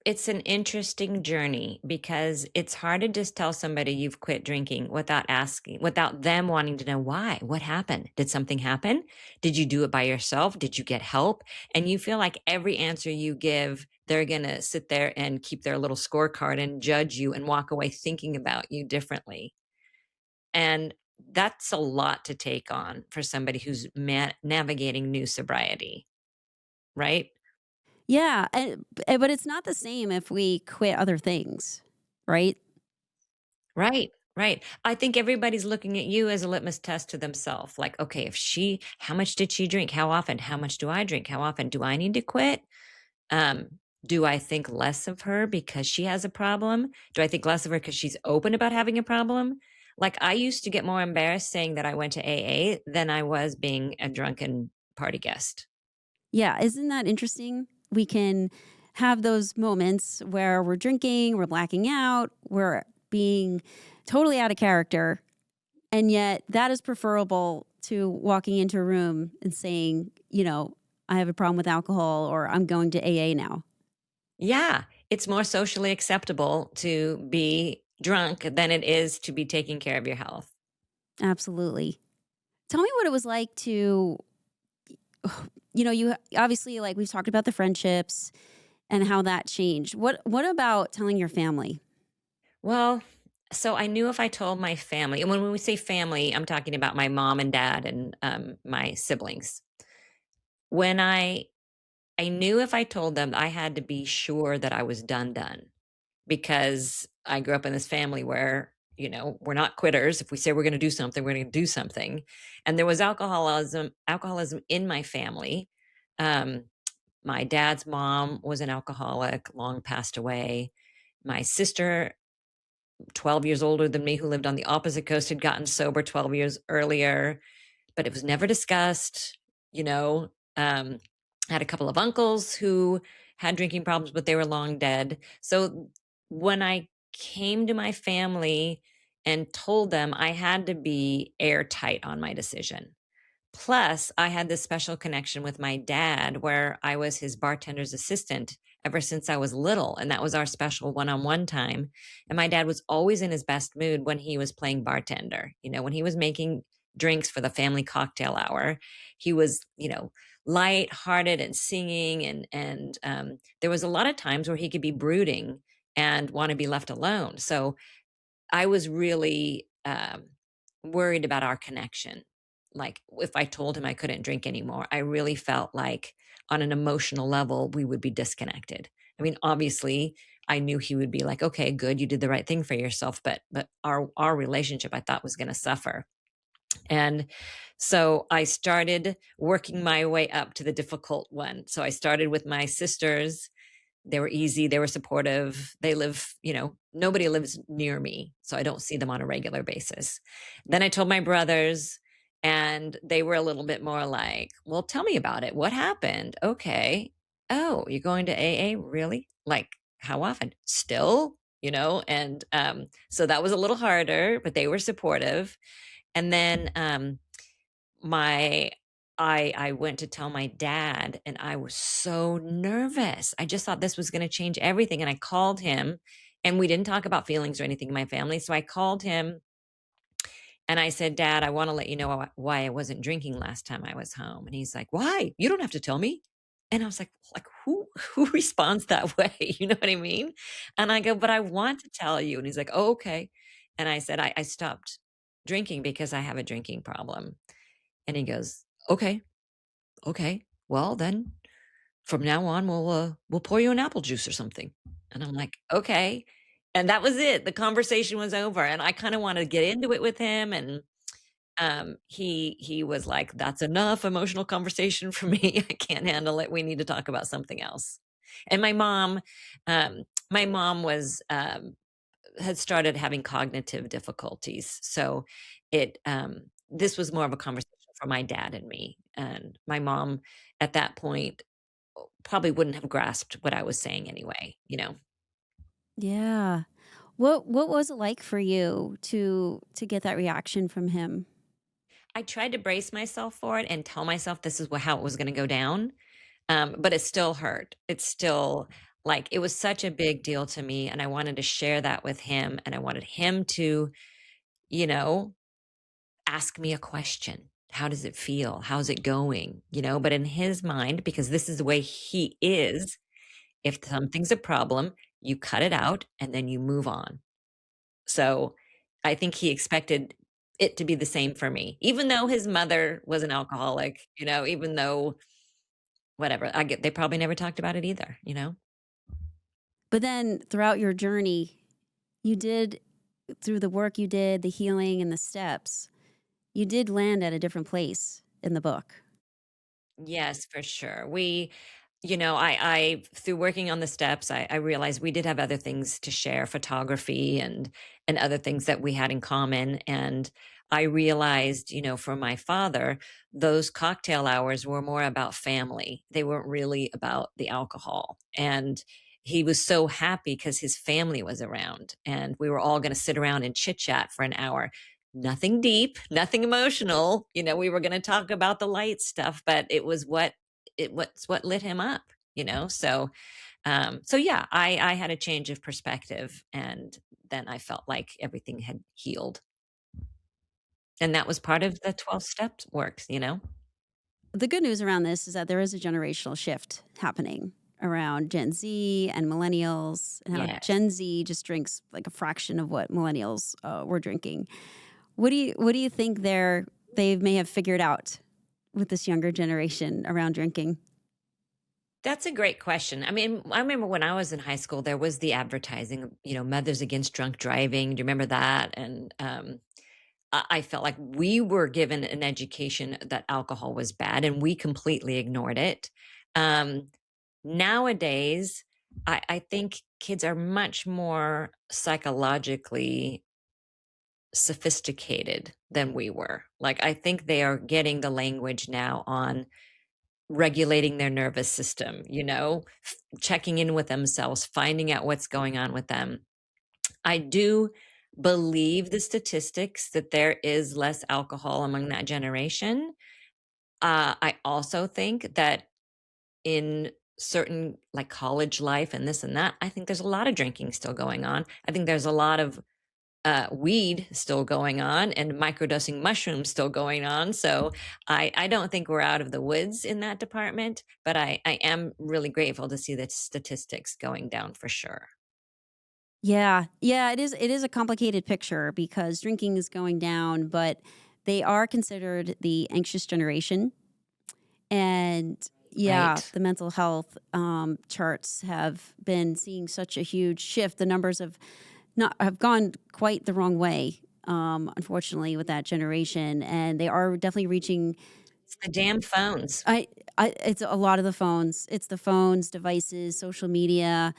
Speaker 2: it's an interesting journey because it's hard to just tell somebody you've quit drinking without them wanting to know why. What happened? Did something happen? Did you do it by yourself? Did you get help? And you feel like every answer you give, they're going to sit there and keep their little scorecard and judge you and walk away thinking about you differently. And that's a lot to take on for somebody who's navigating new sobriety, right?
Speaker 1: Yeah, but it's not the same if we quit other things, right?
Speaker 2: Right, right. I think everybody's looking at you as a litmus test to themselves. Like, okay, if how much did she drink? How often? How much do I drink? How often do I need to quit? Do I think less of her because she has a problem? Do I think less of her because she's open about having a problem? Like, I used to get more embarrassed saying that I went to AA than I was being a drunken party guest.
Speaker 1: Yeah, isn't that interesting? We can have those moments where we're drinking, we're blacking out, we're being totally out of character, and yet that is preferable to walking into a room and saying, I have a problem with alcohol or I'm going to AA now.
Speaker 2: Yeah, it's more socially acceptable to be drunk than it is to be taking care of your health.
Speaker 1: Absolutely. Tell me what it was like to, you obviously, like, we've talked about the friendships and how that changed. What about telling your family?
Speaker 2: Well, so I knew if I told my family, and when we say family, I'm talking about my mom and dad and my siblings. When I knew if I told them, I had to be sure that I was done because I grew up in this family where we're not quitters. If we say we're going to do something, we're going to do something. And there was alcoholism in my family. Um, my dad's mom was an alcoholic, long passed away. My sister 12 years older than me who lived on the opposite coast had gotten sober 12 years earlier, but it was never discussed, you know. I had a couple of uncles who had drinking problems, but they were long dead. So when I came to my family and told them, I had to be airtight on my decision. Plus, I had this special connection with my dad where I was his bartender's assistant ever since I was little. And that was our special one on one time. And my dad was always in his best mood when he was playing bartender. When he was making drinks for the family cocktail hour, he was, light-hearted and singing. And there was a lot of times where he could be brooding and want to be left alone. So I was really, worried about our connection. Like, if I told him I couldn't drink anymore, I really felt like on an emotional level, we would be disconnected. I mean, obviously, I knew he would be like, "Okay, good, you did the right thing for yourself," but our relationship I thought was gonna suffer. And so I started working my way up to the difficult one. So I started with my sisters. They were easy, they were supportive. They live, nobody lives near me, so I don't see them on a regular basis. Then I told my brothers, and they were a little bit more like, "Well, tell me about it. What happened?" "Okay." "Oh, you're going to AA? Really? Like, how often?" "Still?" And so that was a little harder, but they were supportive. And then my I went to tell my dad and I was so nervous. I just thought this was going to change everything, and I called him, and we didn't talk about feelings or anything in my family. So I called him and I said, "Dad, I want to let you know why I wasn't drinking last time I was home." And he's like, "Why? You don't have to tell me." And I was like who responds that way? You know what I mean? And I go, "But I want to tell you." And he's like, "Oh, okay." And I said, I stopped drinking because I have a drinking problem." And he goes, "Okay, okay. Well, then from now on, we'll pour you an apple juice or something." And I'm like, "Okay." And that was it. The conversation was over, and I kinda wanted to get into it with him, and, he was like, "That's enough emotional conversation for me. I can't handle it. We need to talk about something else." And my mom had started having cognitive difficulties, so this was more of a conversation for my dad and me. And my mom at that point probably wouldn't have grasped what I was saying anyway, you know.
Speaker 1: Yeah. What was it like for you to get that reaction from him?
Speaker 2: I tried to brace myself for it and tell myself this is how it was going to go down. But it still hurt. It's still like it was such a big deal to me. And I wanted to share that with him. And I wanted him to, you know, ask me a question. How does it feel? How's it going? But in his mind, because this is the way he is, if something's a problem, you cut it out and then you move on. So I think he expected it to be the same for me, even though his mother was an alcoholic, even though whatever, they probably never talked about it either.
Speaker 1: But then throughout your journey, you did through the work you did, the healing and the steps, you did land at a different place in the book.
Speaker 2: Yes, for sure. I through working on the steps, I realized we did have other things to share, photography and other things that we had in common. And I realized, for my father, those cocktail hours were more about family. They weren't really about the alcohol. And he was so happy because his family was around and we were all going to sit around and chit chat for an hour. Nothing deep, nothing emotional. We were going to talk about the light stuff, but what's what lit him up. So yeah, I had a change of perspective, and then I felt like everything had healed, and that was part of the 12 steps works.
Speaker 1: The good news around this is that there is a generational shift happening around Gen Z and millennials, and how
Speaker 2: Yes.
Speaker 1: Gen Z just drinks like a fraction of what millennials were drinking. What do you think they may have figured out with this younger generation around drinking?
Speaker 2: That's a great question. I mean, I remember when I was in high school, there was the advertising, Mothers Against Drunk Driving. Do you remember that? And I felt like we were given an education that alcohol was bad, and we completely ignored it. Um, Nowadays, I think kids are much more psychologically sophisticated than we were. Like, I think they are getting the language now on regulating their nervous system, checking in with themselves, finding out what's going on with them. I do believe the statistics that there is less alcohol among that generation. I also think that in certain like college life and this and that, I think there's a lot of drinking still going on. I think there's a lot of weed still going on and microdosing mushrooms still going on. So I don't think we're out of the woods in that department, but I am really grateful to see the statistics going down for sure.
Speaker 1: Yeah. Yeah, it is a complicated picture because drinking is going down, but they are considered the anxious generation. And yeah,
Speaker 2: Right.
Speaker 1: the mental health charts have been seeing such a huge shift. The numbers have gone quite the wrong way, unfortunately, with that generation, and they are definitely reaching.
Speaker 2: It's the damn phones.
Speaker 1: It's a lot of the phones. It's the phones, devices, social media,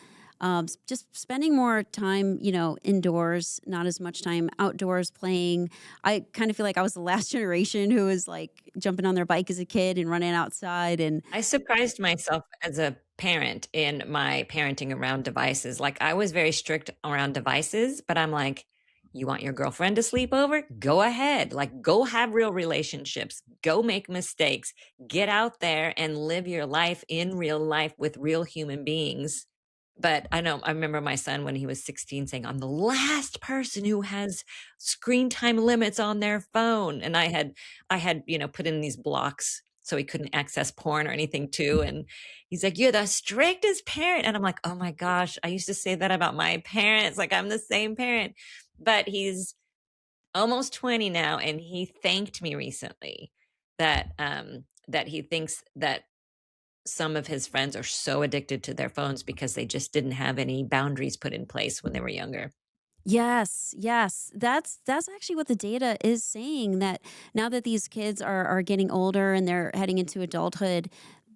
Speaker 1: just spending more time, indoors, not as much time outdoors playing. I kind of feel like I was the last generation who was like jumping on their bike as a kid and running outside. And
Speaker 2: I surprised myself as a parent in my parenting around devices. Like, I was very strict around devices, but I'm like, you want your girlfriend to sleep over? Go ahead. Like, go have real relationships. Go make mistakes. Get out there and live your life in real life with real human beings. But I remember my son when he was 16 saying, I'm the last person who has screen time limits on their phone. And I had put in these blocks so he couldn't access porn or anything too. And he's like, you're the strictest parent. And I'm like, oh my gosh, I used to say that about my parents. Like, I'm the same parent. But he's almost 20 now, and he thanked me recently that he thinks that some of his friends are so addicted to their phones because they just didn't have any boundaries put in place when they were younger.
Speaker 1: yes, yes, that's actually what the data is saying. That now that these kids are getting older and they're heading into adulthood,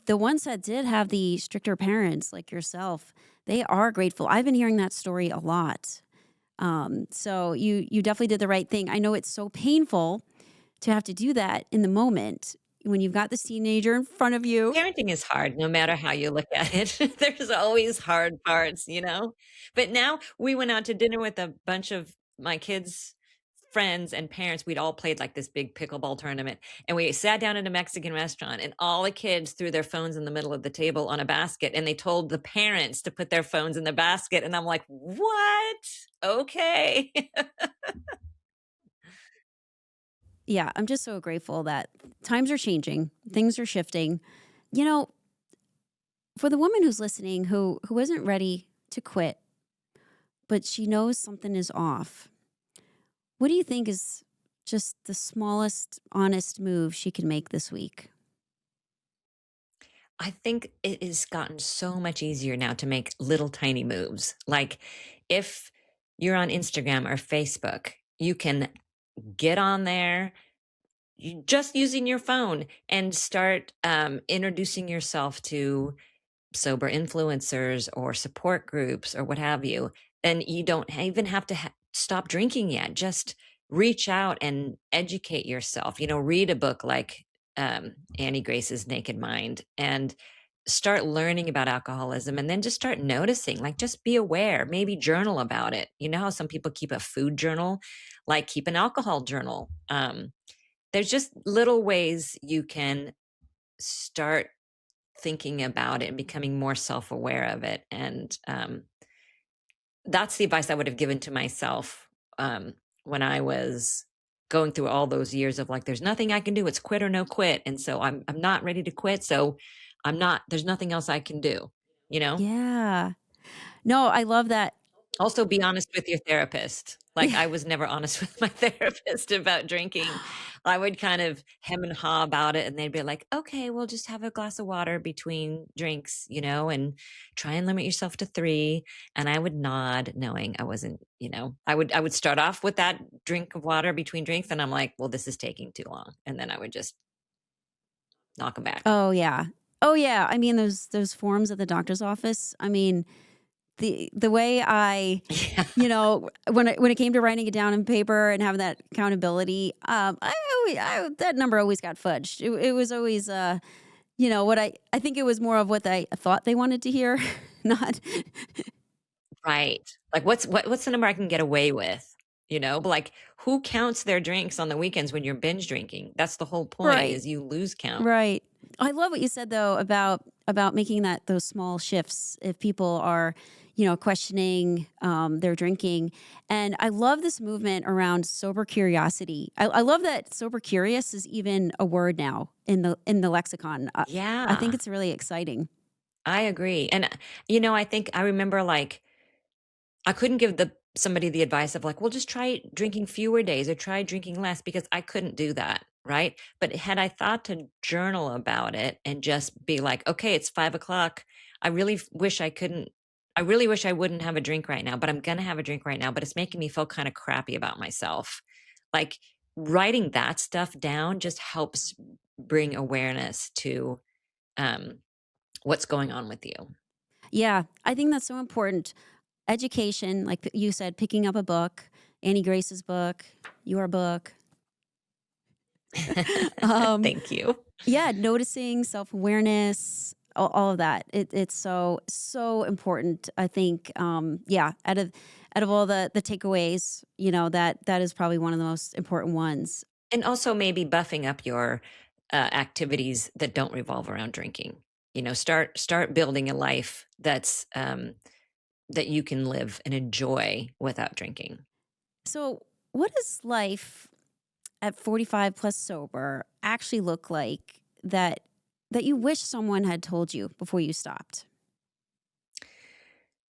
Speaker 1: the ones that did have the stricter parents like yourself, they are grateful. I've been hearing that story a lot. So you definitely did the right thing. I know it's so painful to have to do that in the moment when you've got this teenager in front of you.
Speaker 2: Parenting is hard no matter how you look at it. There's always hard parts, you know? But now we went out to dinner with a bunch of my kids' friends and parents. We'd all played like this big pickleball tournament, and we sat down at a Mexican restaurant, and all the kids threw their phones in the middle of the table on a basket, and they told the parents to put their phones in the basket, and I'm like, "What? Okay."
Speaker 1: Yeah, I'm just so grateful that times are changing, things are shifting. You know, for the woman who's listening who isn't ready to quit, but she knows something is off, what do you think is just the smallest honest move she can make this week?
Speaker 2: I think it has gotten so much easier now to make little tiny moves. Like if you're on Instagram or Facebook, you can get on there just using your phone and start introducing yourself to sober influencers or support groups or what have you. And you don't even have to stop drinking yet. Just reach out and educate yourself. Read a book like Annie Grace's Naked Mind and start learning about alcoholism, and then just start noticing, like just be aware, maybe journal about it. You know how some people keep a food journal, like keep an alcohol journal. There's just little ways you can start thinking about it and becoming more self-aware of it. And that's the advice I would have given to myself when I was going through all those years of like, there's nothing I can do. It's quit or no quit. And so I'm not ready to quit. So there's nothing else I can do, you know?
Speaker 1: Yeah. No, I love that.
Speaker 2: Also, be honest with your therapist. Like,
Speaker 1: Yeah.
Speaker 2: I was never honest with my therapist about drinking. I would kind of hem and haw about it, and they'd be like, "Okay, well, just have a glass of water between drinks, and try and limit yourself to 3." And I would nod, knowing I wasn't, I would start off with that drink of water between drinks, and I'm like, "Well, this is taking too long." And then I would just knock them back.
Speaker 1: Oh yeah. Oh yeah. I mean those forms at the doctor's office. I mean, the way I,
Speaker 2: Yeah.
Speaker 1: when it came to writing it down in paper and having that accountability, that number always got fudged. It was always, what I think it was more of what I thought they wanted to hear, not.
Speaker 2: Right. Like, what's the number I can get away with? But, like, who counts their drinks on the weekends when you're binge drinking? That's the whole point,
Speaker 1: Right,
Speaker 2: is you lose count.
Speaker 1: right. I love what you said though about making those small shifts if people are, questioning their drinking. And I love this movement around sober curiosity. I love that sober curious is even a word now in the lexicon. I think
Speaker 2: Yeah,
Speaker 1: it's really exciting.
Speaker 2: I agree, and, I think I remember, like, I couldn't give somebody the advice of like, "Well, just try drinking fewer days or try drinking less," because I couldn't do that, right? But had I thought to journal about it and just be like, "Okay, it's 5 o'clock. I really wish I couldn't I really wish I wouldn't have a drink right now, but I'm gonna have a drink right now, but it's making me feel kinda crappy about myself." Like, writing that stuff down just helps bring awareness to, um, what's going on with you.
Speaker 1: Yeah, I think that's so important. Education, like you said, picking up a book, Annie Grace's book, your book. Um,
Speaker 2: Thank you.
Speaker 1: Yeah, noticing, self-awareness, all of that. It's so important. I think, yeah, out of all the takeaways, that is probably one of the most important ones.
Speaker 2: And also maybe buffing up your activities that don't revolve around drinking. Start building a life that you can live and enjoy without drinking.
Speaker 1: So, what does life at 45 plus sober actually look like that you wish someone had told you before you stopped?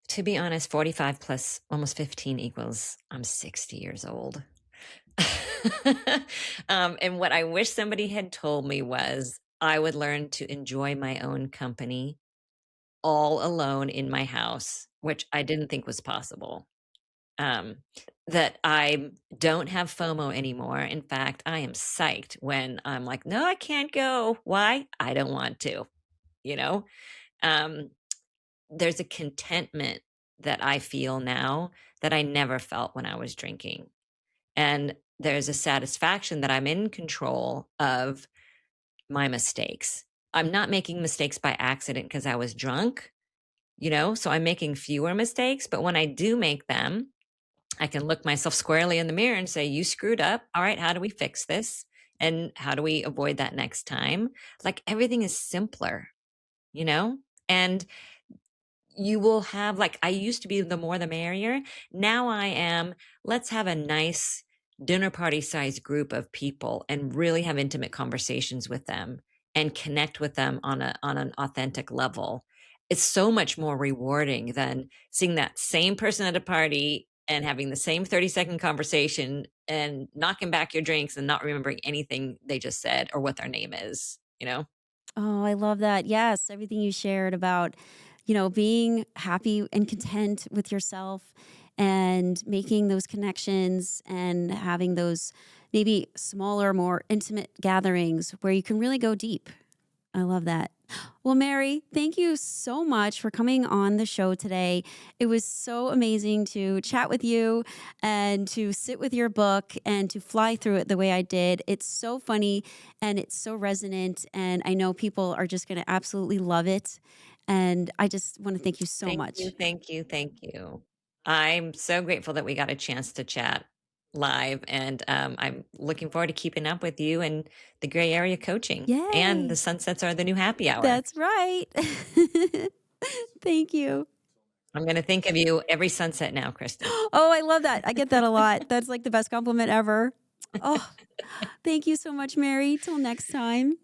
Speaker 2: To be honest, 45 plus almost 15 equals I'm 60 years old. And what I wish somebody had told me was I would learn to enjoy my own company all alone in my house, which I didn't think was possible. um, that I don't have FOMO anymore. In fact, I am psyched when I'm like, no, I can't go. Why? I don't want to, you know? Um, there's a contentment that I feel now that I never felt when I was drinking. And there's a satisfaction that I'm in control of my mistakes. I'm not making mistakes by accident because I was drunk, so I'm making fewer mistakes. But when I do make them, I can look myself squarely in the mirror and say, "You screwed up. All right, how do we fix this? And how do we avoid that next time?" Like everything is simpler, you know? And you will have, like, I used to be the more the merrier. Now I am, let's have a nice dinner party sized group of people and really have intimate conversations with them and connect with them on an authentic level. It's so much more rewarding than seeing that same person at a party and having the same 30-second conversation and knocking back your drinks and not remembering anything they just said or what their name is, you know?
Speaker 1: Oh, I love that. Yes, everything you shared about, being happy and content with yourself and making those connections and having those maybe smaller, more intimate gatherings where you can really go deep. I love that. Well, Mary, thank you so much for coming on the show today. It was so amazing to chat with you and to sit with your book and to fly through it the way I did. It's so funny and it's so resonant. And I know people are just going to absolutely love it. And I just want to thank you so
Speaker 2: Thank you,
Speaker 1: much.
Speaker 2: thank you, thank you. I'm so grateful that we got a chance to chat live, and I'm looking forward to keeping up with you and the gray area coaching. And the
Speaker 1: Yay.
Speaker 2: sunsets are the new happy hour.
Speaker 1: That's right. Thank you.
Speaker 2: I'm going to think of you every sunset now, Kristen.
Speaker 1: Oh, I love that. I get that a lot. That's like the best compliment ever. Oh, thank you so much, Mary. Till next time.